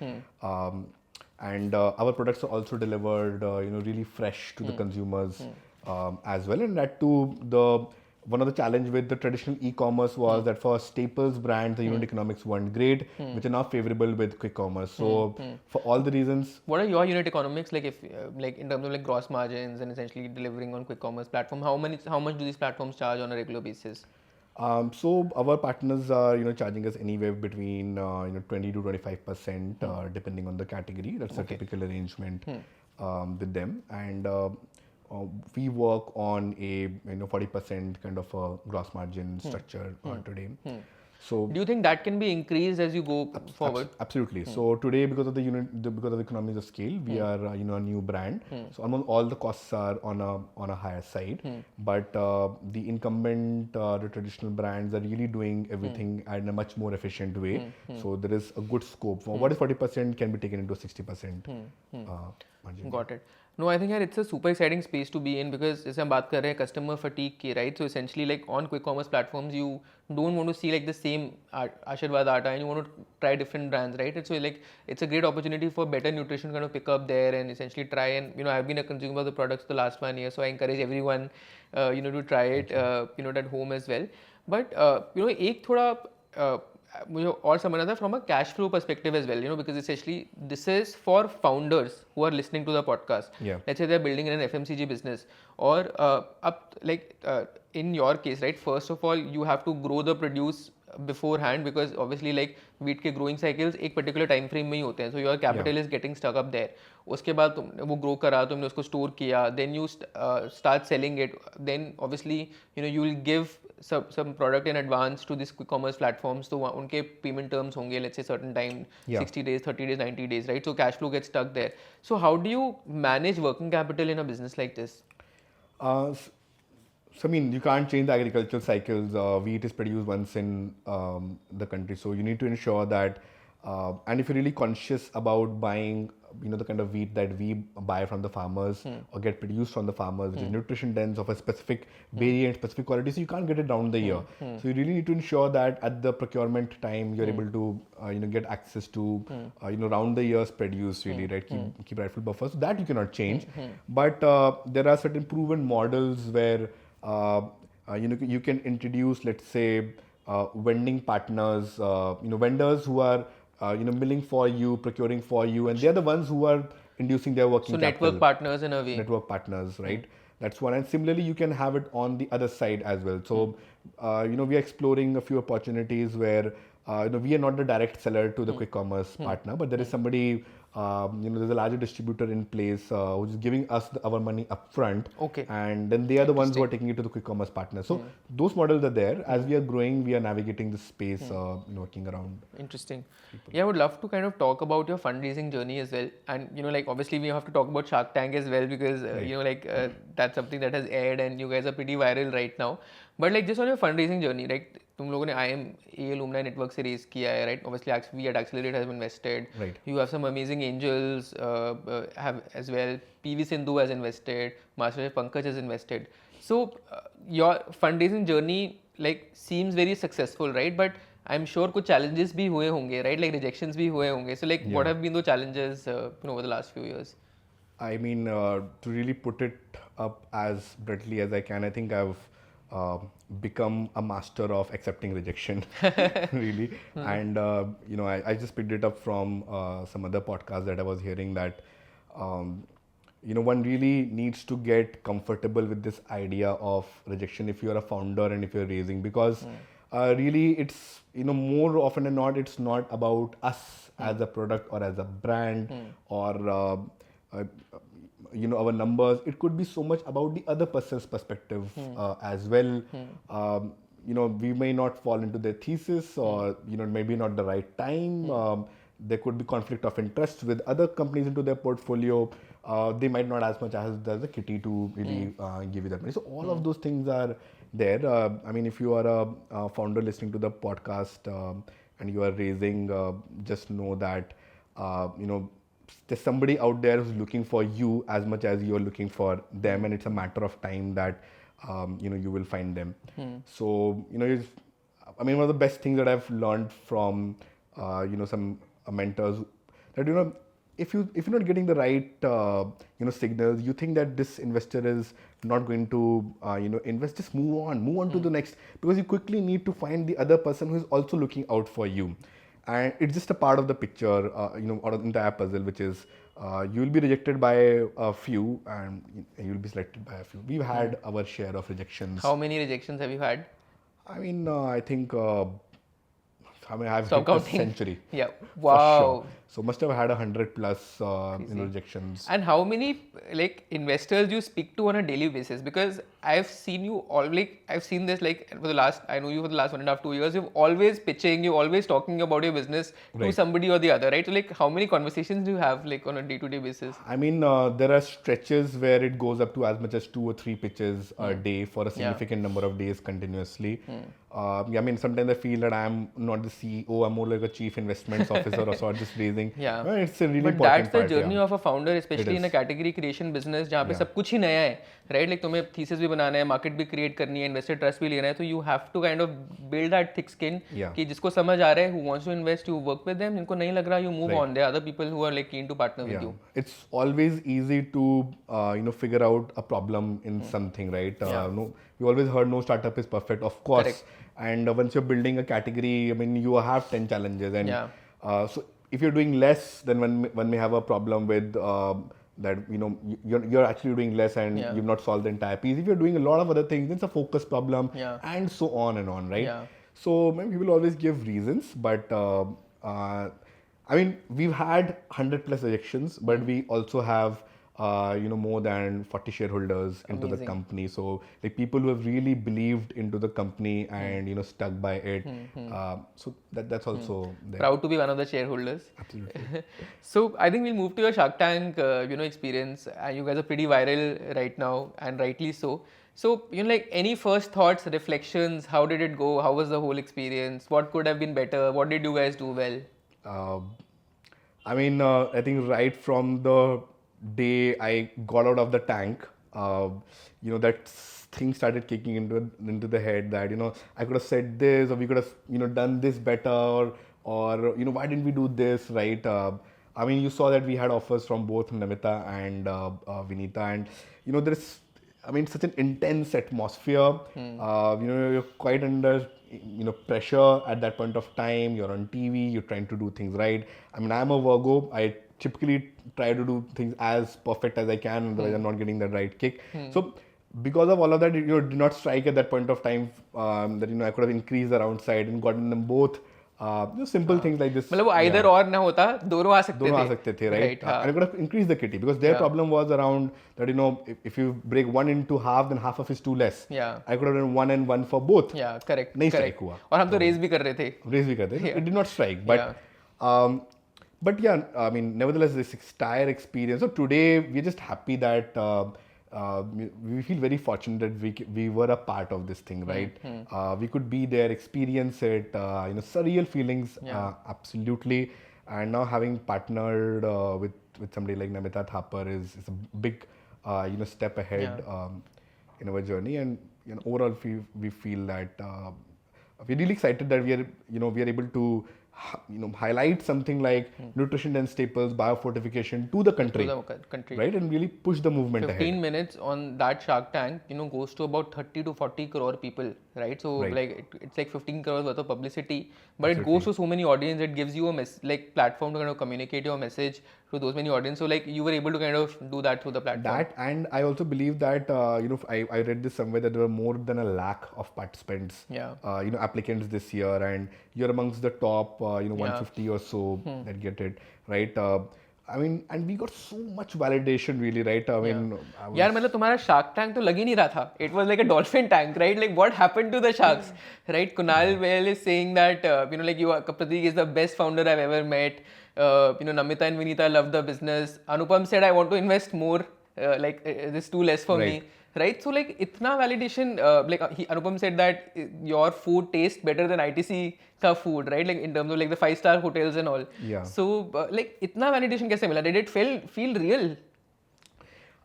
And our products are also delivered really fresh to the consumers as well, and that too, one of the challenge with the traditional e-commerce was that for staples brands, the unit economics weren't great, which are now favorable with quick commerce. So for all the reasons. What are your unit economics like, if like in terms of like gross margins and essentially delivering on quick commerce platform? How much do these platforms charge on a regular basis? So our partners are charging us anywhere between 20 to 25% depending on the category. That's a typical arrangement. with them, and we work on a 40% kind of a gross margin structure today. So do you think that can be increased as you go forward? Absolutely. So today, because of because of economies of scale, we are a new brand. So almost all the costs are on a higher side. But the incumbent, the traditional brands are really doing everything in a much more efficient way. So there is a good scope for what is 40% can be taken into 60% margin. Got it. No, I think it's a super exciting space to be in because जैसे हम बात कर रहे हैं customer fatigue की, right? So essentially like on quick commerce platforms you don't want to see like the same Ashirwad Atta and you want to try different brands, right? So like it's a great opportunity for better nutrition kind of pick up there and essentially try and I've been a consumer of the products the last 1 year, so I encourage everyone to try it at home as well. But एक थोड़ा मुझे और समझना था from a cash flow perspective as well because essentially this is for founders who are listening to the podcast. Let's say they're building an FMCG business or in your case, right, first of all you have to grow the produce beforehand because obviously like wheat के growing cycles एक particular time frame में ही होते हैं, so your capital is getting stuck up there. उसके बाद तुमने वो grow करा, तुमने उसको store किया, then you start selling it, then obviously you will give some product in advance to these quick commerce platforms, तो उनके payment terms होंगे let's say certain time, 60 days, 30 days, 90 days, right? So cash flow gets stuck there. So how do you manage working capital in a business like this? So I mean, you can't change the agricultural cycles. Wheat is produced once in the country, so you need to ensure that. And if you're really conscious about buying, the kind of wheat that we buy from the farmers or get produced from the farmers, which is nutrition dense of a specific variant, specific quality, so you can't get it down the year. So you really need to ensure that at the procurement time you're able to, get access to, round the year's produce, really, right? Keep rightful buffers. So that you cannot change. But there are certain proven models where you can introduce, let's say, vending partners, vendors who are milling for you, procuring for you, and they're the ones who are inducing their working capital. So network partners in a way. Network partners, right? That's one. And similarly, you can have it on the other side as well. So, we are exploring a few opportunities where, we are not the direct seller to the quick commerce partner, but there is somebody, there's a larger distributor in place who's giving us our money upfront. Okay. And then they are the ones who are taking it to the quick commerce partner. So those models are there. As we are growing, we are navigating this space, working around. Interesting. Yeah, I would love to kind of talk about your fundraising journey as well. And, obviously we have to talk about Shark Tank as well because, that's something that has aired and you guys are pretty viral right now. But just on your fundraising journey, right? तुम लोगों ने IIM A alumni network से raise किया है, right? Obviously, we at ACLR8 have invested. Right. You have some amazing angels have as well. PV Sindhu has invested. Master Chef Pankaj has invested. So your fundraising journey seems very successful, right? But I'm sure कुछ challenges भी हुए होंगे, right? Like rejections भी हुए होंगे. So what have been the challenges over the last few years? I mean, to really put it up as bluntly as I can, I think I've become a master of accepting rejection, really. And, I just picked it up from some other podcast that I was hearing that, one really needs to get comfortable with this idea of rejection if you're a founder and if you're raising, because really it's, more often than not, it's not about us as a product or as a brand or, our numbers. It could be so much about the other person's perspective as well. We may not fall into their thesis or, maybe not the right time. There could be conflict of interest with other companies into their portfolio. They might not as much as there's a kitty to really give you that money. So all of those things are there. I mean, if you are a founder listening to the podcast and you are raising, just know that, there's somebody out there who's looking for you as much as you're looking for them, and it's a matter of time that you will find them. So one of the best things that I've learned from some mentors that if you're not getting the right signals, you think that this investor is not going to invest, just move on to the next, because you quickly need to find the other person who is also looking out for you. And it's just a part of the picture, out of the entire puzzle, which is you will be rejected by a few and you will be selected by a few. We've had our share of rejections. How many rejections have you had? I mean, I think I've Stop hit a counting. century. Yeah. Wow. For sure. So must have had 100 plus rejections. And how many like investors do you speak to on a daily basis? Because I've seen you all like I've seen this like for the last I know you for the last 1.5 2 years. You've always pitching, you're always talking about your business to somebody or the other, right? So like how many conversations do you have like on a day-to-day basis? I mean, there are stretches where it goes up to as much as 2 or 3 pitches a day for a significant number of days continuously. I mean, sometimes I feel that I'm not the CEO, I'm more like a chief investments officer or sort just raising. It's a really but important that's the part, journey of a founder, especially in a category creation business जहाँ पे सब कुछ ही नया है, right? Like तुम्हें thesis भी बनाना है, market भी create करनी है, investor trust भी लेना है, तो you have to kind of build that thick skin कि जिसको समझ आ रहा है, who wants to invest, you work with them, जिनको नहीं लग रहा, you move on. There are other people who are like keen to partner with you. It's always easy to figure out a problem in something, right? No, you always heard no startup is perfect, of course. Correct. And once you're building a category, I mean, you have 10 challenges, and so if you're doing less, then one may have a problem with that you're actually doing less and you've not solved the entire piece. If you're doing a lot of other things, it's a focus problem, and so on, right? So maybe people always give reasons, but I mean, we've had 100 plus rejections, but we also have more than 40 shareholders into the company. So like people who have really believed into the company and stuck by it. So that's also there. Proud to be one of the shareholders. Absolutely. So I think we'll move to your Shark Tank experience. You guys are pretty viral right now, and rightly so. So like any first thoughts, reflections, how did it go? How was the whole experience? What could have been better? What did you guys do well? I mean, I think right from the day I got out of the tank, that thing started kicking into the head that I could have said this, or we could have done this better, or why didn't we do this, right? I mean, you saw that we had offers from both Namita and Vinita, and there's such an intense atmosphere. You're quite under pressure at that point of time. You're on TV, you're trying to do things right. I mean, I'm a Virgo. I typically try to do things as perfect as I can, otherwise I'm not getting the right kick. So because of all of that, it did not strike at that point of time that I could have increased the round side and gotten them both. Simple things like this. मतलब वो either or ना होता, दोनों आ सकते थे. Right? And I could have increased the kitty because their problem was around that if you break one into half, then half of is too less. I could have done 1 and 1 for both. Correct. नहीं strike हुआ. और हम तो raise भी कर रहे थे. Raise भी करते थे. It did not strike, but I mean, nevertheless, this entire experience. So today, we're just happy that we feel very fortunate that we were a part of this thing, right? We could be there, experience it, surreal feelings, absolutely. And now having partnered with somebody like Namita Thapar is a big, step ahead in our journey. And overall, we feel that we're really excited that we are able to highlight something like nutrition and staples, bio-fortification to the country, right? And really push the movement 15 ahead. 15 minutes on that Shark Tank, goes to about 30 to 40 crore people, right? So like it's like 15 crores worth of publicity, but it goes to so many audience. It gives you a platform to kind of communicate your message to those many audience. So like you were able to kind of do that through the platform. That, and I also believe that I read this somewhere that there were more than 1 lakh of participants, applicants this year, and you're amongst the top 150 or so that get it, right? I mean, and we got so much validation, really, right? I mean, यार मतलब तुम्हारा Shark Tank तो लग ही नहीं रहा था. It was like a dolphin tank, right? Like what happened to the sharks, right? Kunal Well is saying that Prateek is the best founder I've ever met. Namita and Vinita love the business. Anupam said, I want to invest more. This is too less for me. Right? So like itna validation, Anupam said that your food tastes better than ITC ka food, right? Like in terms of like the 5-star hotels and all. So like itna validation kaise mila? Did it feel real?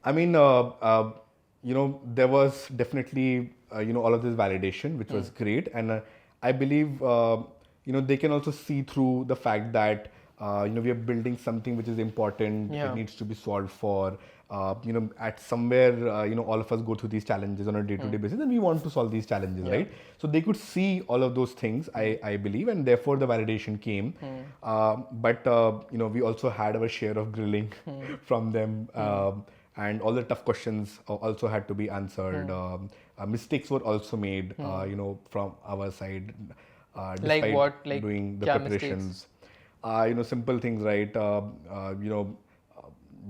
I mean, there was definitely all of this validation, which was great, and I believe they can also see through the fact that we are building something which is important. It needs to be solved for. At somewhere, all of us go through these challenges on a day-to-day basis, and we want to solve these challenges, right? So they could see all of those things, I believe, and therefore the validation came. But we also had our share of grilling from them, and all the tough questions also had to be answered. Mistakes were also made, from our side, despite like what? Like doing the preparations. simple things, right?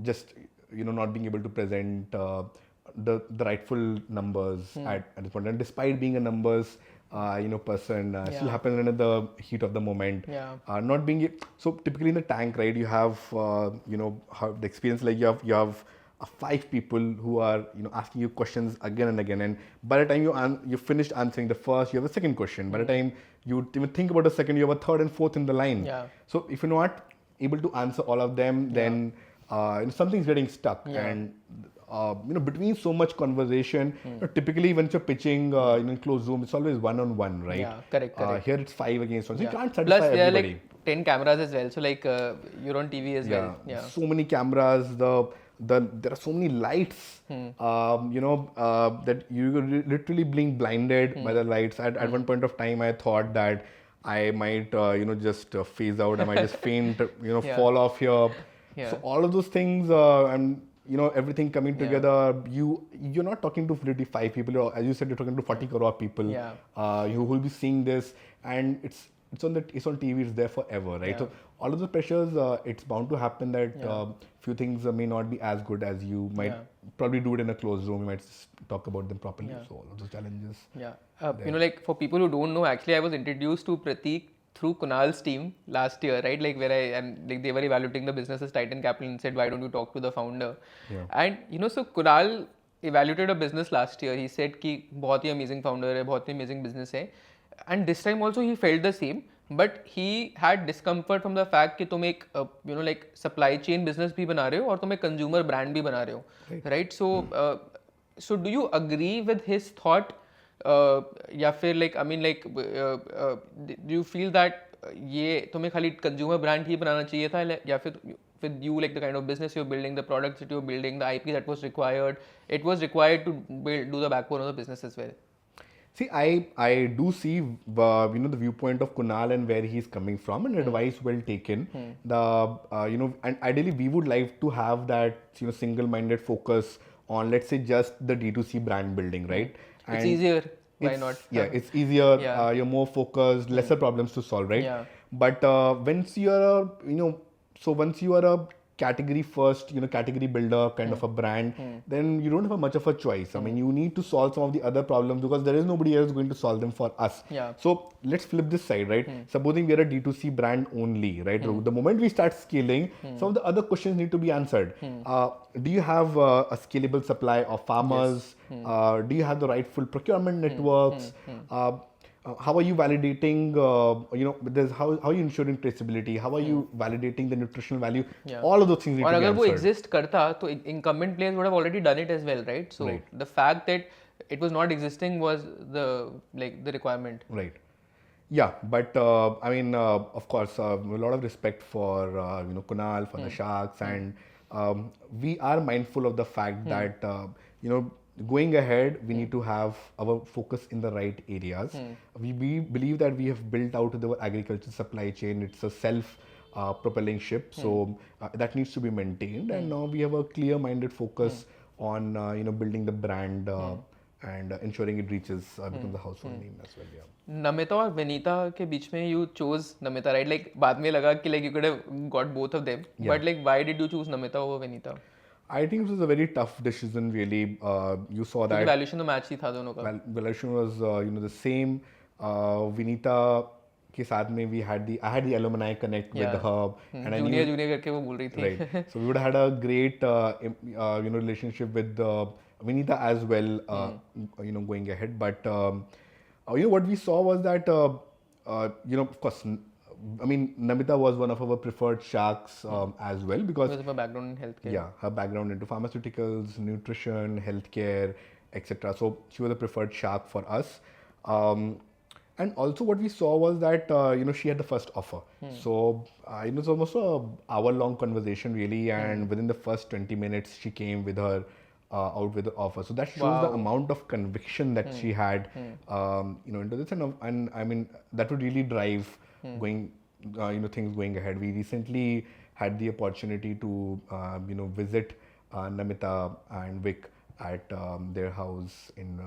Just not being able to present the rightful numbers at this point, and despite being a numbers person, still happens under the heat of the moment. Not being so typically in the tank, right? You have have the experience, like you have 5 people who are asking you questions again and again, and by the time you finished answering the first, you have a second question. By the time you even think about a second, you have a third and fourth in the line. So if you're not able to answer all of them, then something's getting stuck. And between so much conversation, typically when you're pitching in closed room, it's always one-on-one, right? Correct. Here it's 5 against 1, so you can't satisfy Plus, there everybody. are like 10 cameras as well, so like you're on TV as well. So many cameras, there are so many lights, that you literally being blinded by the lights. At one point of time, I thought that I might, just phase out. I might just faint, fall off here. So all of those things, and everything coming together. You're not talking to literally 5 people. As you said, you're talking to 40 crore people. Who will be seeing this, and it's on TV. It's there forever, right? So all of the pressures, it's bound to happen that few things may not be as good as you might probably do it in a closed room. You might talk about them properly. So all of those challenges. Like for people who don't know, actually I was introduced to Prateek through Kunal's team last year, right? Like they were evaluating the business as Titan Capital and said, why don't you talk to the founder? And so Kunal evaluated a business last year. He said कि बहुत ही amazing founder है, बहुत ही amazing business है. And this time also he felt the same, but he had discomfort from the fact कि तुम एक like supply chain business भी बना रहे हो और तुम एक consumer brand भी बना रहे हो, right? So do you agree with his thought? या फिर like I mean like do you feel that ये तुम्हें खाली consumer brand ही बनाना चाहिए था, या फिर with you, like the kind of business you're building, the products that you're building, the IP that was required, it was required to do the backbone of the business as well? See, I do see the viewpoint of Kunal and where he's coming from, and advice well taken. And ideally we would like to have that single-minded focus on, let's say, just the D2C brand building, right? And it's easier. Why not? It's easier. You're more focused, lesser problems to solve, right? But once you are once you are a category first, category builder kind of a brand, then you don't have much of a choice. I mean, you need to solve some of the other problems because there is nobody else going to solve them for us. So let's flip this side, right? Supposing we are a D2C brand only, right? The moment we start scaling, some of the other questions need to be answered. Do you have a scalable supply of farmers? Do you have the rightful procurement networks? How are you validating, how are you ensuring traceability? How are you validating the nutritional value? All of those things need to be answered. And if it exist karta, so incumbent players would have already done it as well, right? So the fact that it was not existing was the requirement. Right. Yeah, but of course, a lot of respect for Kunal, for the Sharks, and we are mindful of the fact that going ahead, we need to have our focus in the right areas. We believe that we have built out the agriculture supply chain. It's a self-propelling ship, so that needs to be maintained. And now we have a clear-minded focus on building the brand and ensuring it reaches becomes the household name as well. Namita और Vinita के बीच में you chose Namita, right? Like बाद में लगा कि like you could have got both of them, but like why did you choose Namita over Vinita? I think it was a very tough decision, really. You saw that valuation तो match ही था दोनों का. Valuation was the same. Vinita के साथ में I had the alumni connect with her, and I knew junior करके वो बोल रही थी. Right. So we would have had a great relationship with Vinita as well. Going ahead, but what we saw was that of course. I mean, Namita was one of our preferred sharks as well because of her background in healthcare. Yeah, her background into pharmaceuticals, nutrition, healthcare, etc. So she was a preferred shark for us. And also what we saw was that she had the first offer. So it's almost an hour-long conversation really, and within the first 20 minutes she came with her out with the offer. So that shows the amount of conviction that she had into this, and I mean that would really drive things going ahead. We recently had the opportunity to visit Namita and Vic at their house in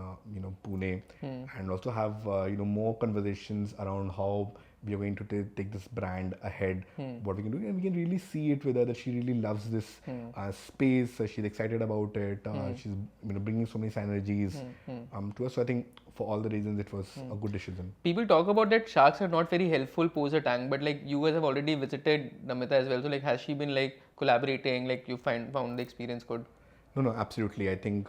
Pune, and also have more conversations around how we are going to take this brand ahead, what we can do, and we can really see it with her that she really loves this space. She's excited about it. She's bringing so many synergies to us. So I think for all the reasons, it was a good decision. People talk about that sharks are not very helpful post a tank, but like you guys have already visited Namita as well. So like, has she been like collaborating? Like you found the experience good? No, absolutely. I think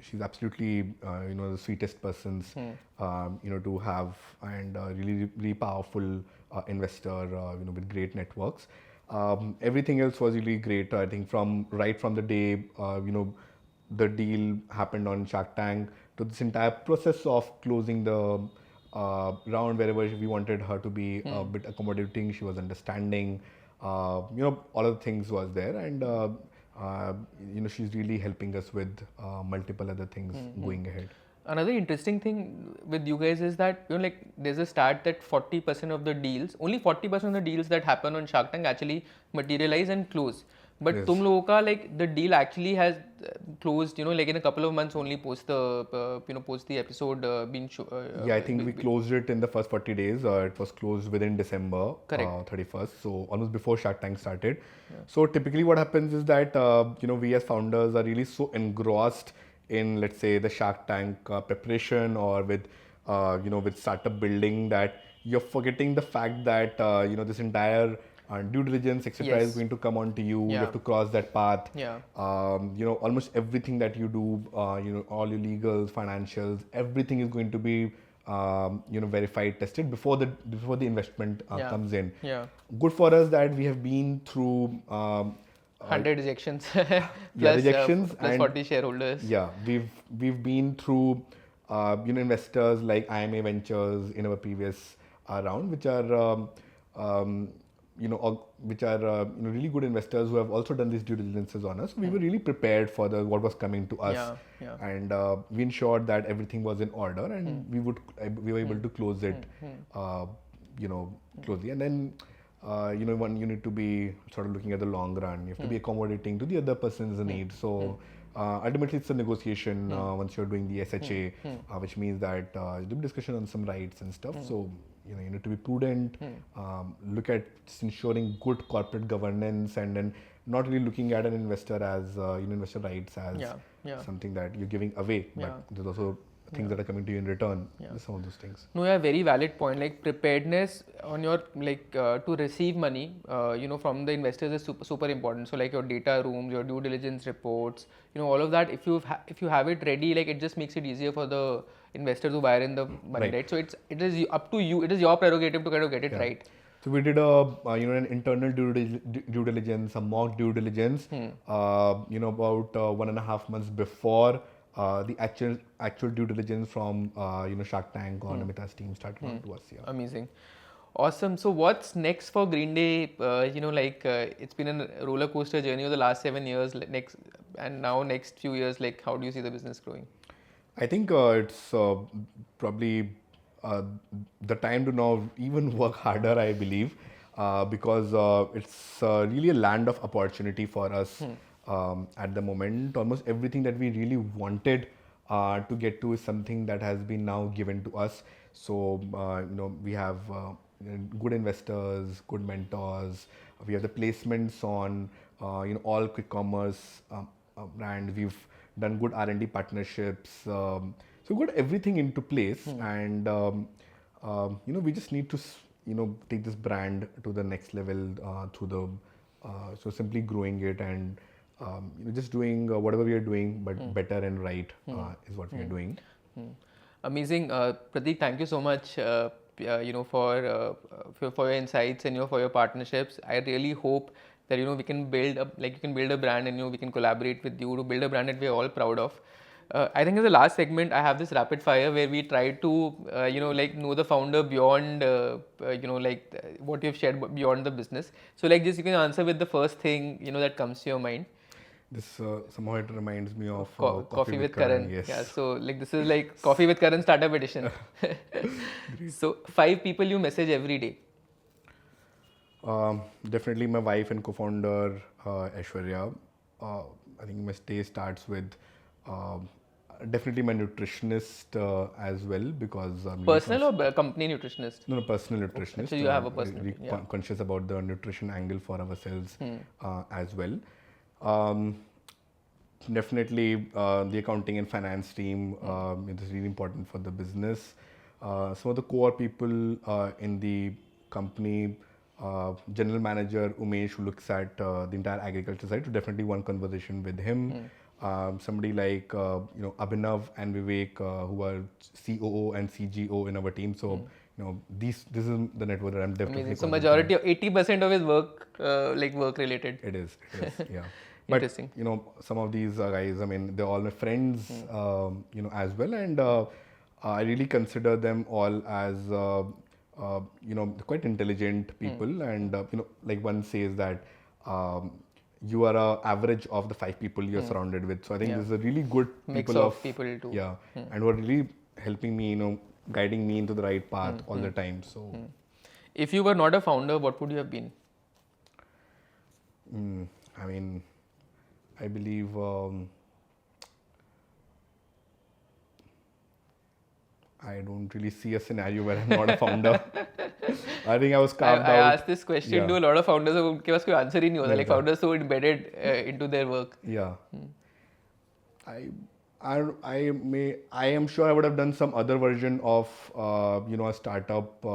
she's absolutely, the sweetest persons, to have, and really powerful investor, with great networks. Everything else was really great. I think right from the day, the deal happened on Shark Tank to this entire process of closing the round, wherever we wanted her to be a bit accommodating, she was understanding. All of the things was there, and she's really helping us with multiple other things going ahead. Another interesting thing with you guys is that like there's a stat that 40% of the deals, only 40% of the deals that happen on Shark Tank actually materialize and close. But Yes. तुम लोगों का like the deal actually has closed, like in a couple of months only post the post the episode being Yeah, I think we closed it in the first 40 days. It was closed within December Correct. 31st, so almost before Shark Tank started. So typically what happens is that, we as founders are really so engrossed in, let's say, the Shark Tank preparation, or with startup building, that you're forgetting the fact that, this entire due diligence, etc. is Yes. going to come onto you. You Yeah. have to cross that path. Yeah. Almost everything that you do, all your legals, financials, everything is going to be, verified, tested before the investment Yeah. comes in. Yeah. Good for us that we have been through 100 rejections plus, rejections plus and 40 shareholders. Yeah, we've been through investors like IIM A Ventures in our previous round, which are really good investors who have also done these due diligences on us. We were really prepared for what was coming to us, and we ensured that everything was in order, and we were able to close it, closely. And then, when you need to be sort of looking at the long run, you have to be accommodating to the other person's needs. So ultimately, it's a negotiation once you're doing the SHA, which means that there's a discussion on some rights and stuff. So you need to be prudent, look at just ensuring good corporate governance, and then not really looking at an investor as investor rights as something that you're giving away, but there's also things that are coming to you in return. Some of those things. No, yeah, very valid point. Like preparedness on your to receive money, from the investors is super important. So like your data rooms, your due diligence reports, all of that. If you have it ready, like it just makes it easier for the investors to wire in the money, right? So it is up to you. It is your prerogative to kind of get it right. So we did an internal due diligence, a mock due diligence, about 1.5 months before the actual due diligence from Shark Tank or Namita's team started on to us. Yeah. Amazing. Awesome. So what's next for GreenDay? It's been a roller coaster journey over the last 7 years. Next few years, like how do you see the business growing? I think it's probably the time to now even work harder, I believe, because it's really a land of opportunity for us at the moment. Almost everything that we really wanted to get to is something that has been now given to us. So, we have good investors, good mentors. We have the placements on, all quick commerce brands. We've done good R&D partnerships. So we got everything into place, and we just need to take this brand to the next level through so simply growing it, and just doing whatever we are doing, but better and right is what we are doing. Amazing. Prateek, thank you so much for your insights and for your partnerships. I really hope that we can build you can build a brand, and we can collaborate with you to build a brand that we're all proud of. I think as the last segment, I have this rapid fire where we try to know the founder beyond what you've shared beyond the business. So just you can answer with the first thing that comes to your mind. This somehow it reminds me of Coffee with Karan. Yes. Yeah, so this is like Coffee with Karan startup edition. So 5 people you message every day. Definitely my wife and co-founder Aishwarya. I think my day starts with Definitely my nutritionist as well, because Personal or company nutritionist? no, personal nutritionist. So you have a personal, really yeah. conscious about the nutrition angle for ourselves as well. Um, Definitely, the accounting and finance team it is really important for the business. Some of the core people in the company, general manager Umesh, who looks at the entire agriculture side, so definitely one conversation with him. Somebody like Abhinav and Vivek, who are COO and CGO in our team. So this is the network that I'm definitely. Amazing. So majority of 80% of his work, work related. It is, yeah. Interesting. But some of these guys, I mean, they're all my friends, as well, and I really consider them all as quite intelligent people, and like one says that you are a average of the 5 people you're surrounded with. So I think this is a really good Mix people of people too. yeah, and who are really helping me, guiding me into the right path all the time. So, If you were not a founder, what would you have been? I mean, I believe I don't really see a scenario where I'm not a founder. I think I was carved I out. asked this question to a lot of founders, उनके पास कोई answer ही नहीं होता. Like founders so embedded into their work. Yeah. I am sure I would have done some other version of a startup,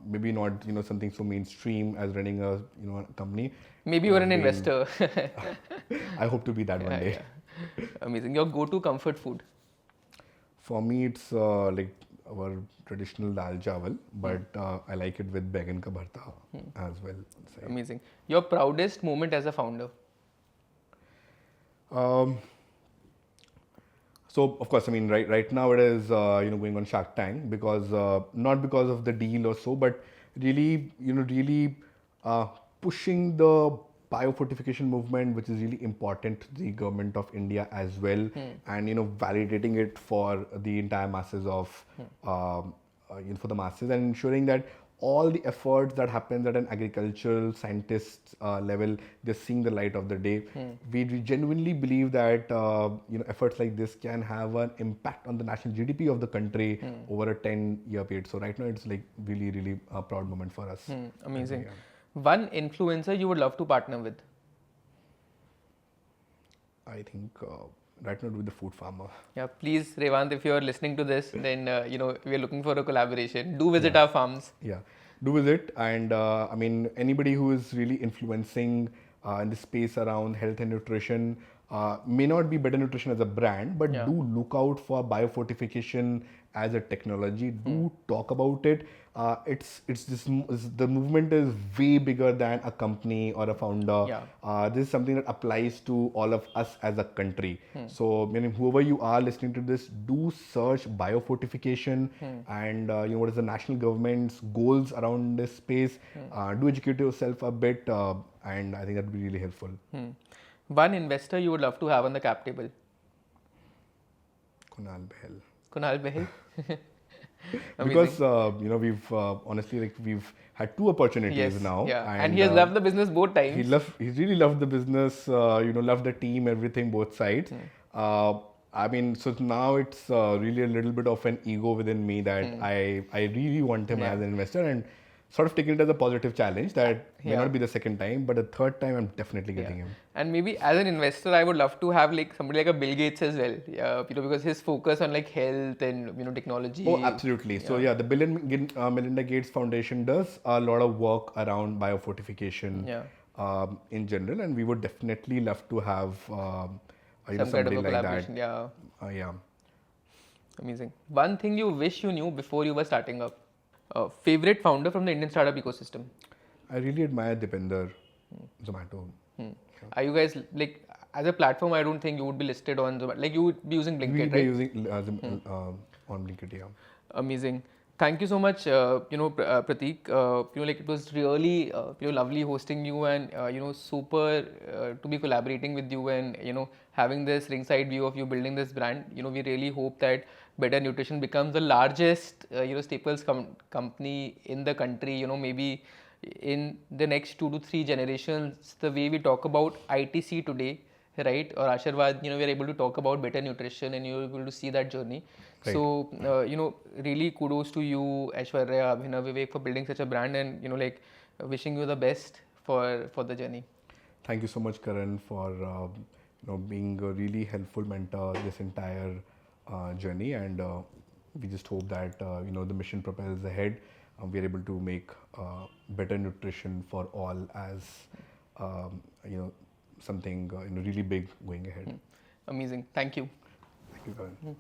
maybe not something so mainstream as running a a company. Maybe you were an investor. I hope to be that one day. Yeah. Amazing. Your go-to comfort food? For me, it's like our traditional dal chawal, but I like it with baigan ka bharta as well. So, Amazing. Your proudest moment as a founder? So of course, I mean, right now it is going on Shark Tank, because not because of the deal or so, but really pushing the bio-fortification movement, which is really important to the government of India as well, and validating it for the entire masses of for the masses, and ensuring that all the efforts that happens at an agricultural scientist level, they're seeing the light of the day. We genuinely believe that efforts like this can have an impact on the national GDP of the country over a 10-year period. So right now it's like really a proud moment for us. Amazing. One influencer you would love to partner with? I think right now with the food farmer. Yeah, please, Revant, if you are listening to this, then we are looking for a collaboration. Do visit our farms. Yeah, do visit, and I mean, anybody who is really influencing in the space around health and nutrition, may not be Better Nutrition as a brand, but do look out for bio-fortification as a technology. Do talk about it. The movement is way bigger than a company or a founder. This is something that applies to all of us as a country. So, meaning whoever you are listening to this, do search bio-fortification and what is the national government's goals around this space. Do educate yourself a bit, and I think that would be really helpful. One investor you would love to have on the cap table? Kunal Behel. Kunal Behel? Because we've honestly we've had 2 opportunities now, and he has loved the business both times. He really loved the business, loved the team, everything, both sides. I mean, so now it's really a little bit of an ego within me that I really want him as an investor, and sort of taking it as a positive challenge that may not be the second time, but the third time I'm definitely getting him. And maybe as an investor, I would love to have like somebody like a Bill Gates as well, because his focus on like health and technology. Oh, absolutely. So the Bill and Melinda Gates Foundation does a lot of work around bio-fortification in general, and we would definitely love to have somebody like that. Yeah. Amazing. One thing you wish you knew before you were starting up? Favorite founder from the Indian startup ecosystem? I really admire Deepinder, Zomato. Are you guys like, as a platform, I don't think you would be listed on Zomato. Like you would be using Blinkit, right? We are using on Blinkit, yeah. Amazing. Thank you so much, Prateek. It was really lovely hosting you, and super to be collaborating with you, and having this ringside view of you building this brand. We really hope that Better Nutrition becomes the largest staples company in the country. Maybe in the next 2 to 3 generations, the way we talk about ITC today, right? Or Ashirwad, we are able to talk about better nutrition and you're able to see that journey. Right. So, really kudos to you, Aishwarya, Abhinav, Vivek, for building such a brand and, wishing you the best for the journey. Thank you so much, Karan, for being a really helpful mentor this entire journey, and we just hope that the mission propels ahead. We are able to make better nutrition for all as something really big going ahead. Amazing. Thank you. Thank you, Karan.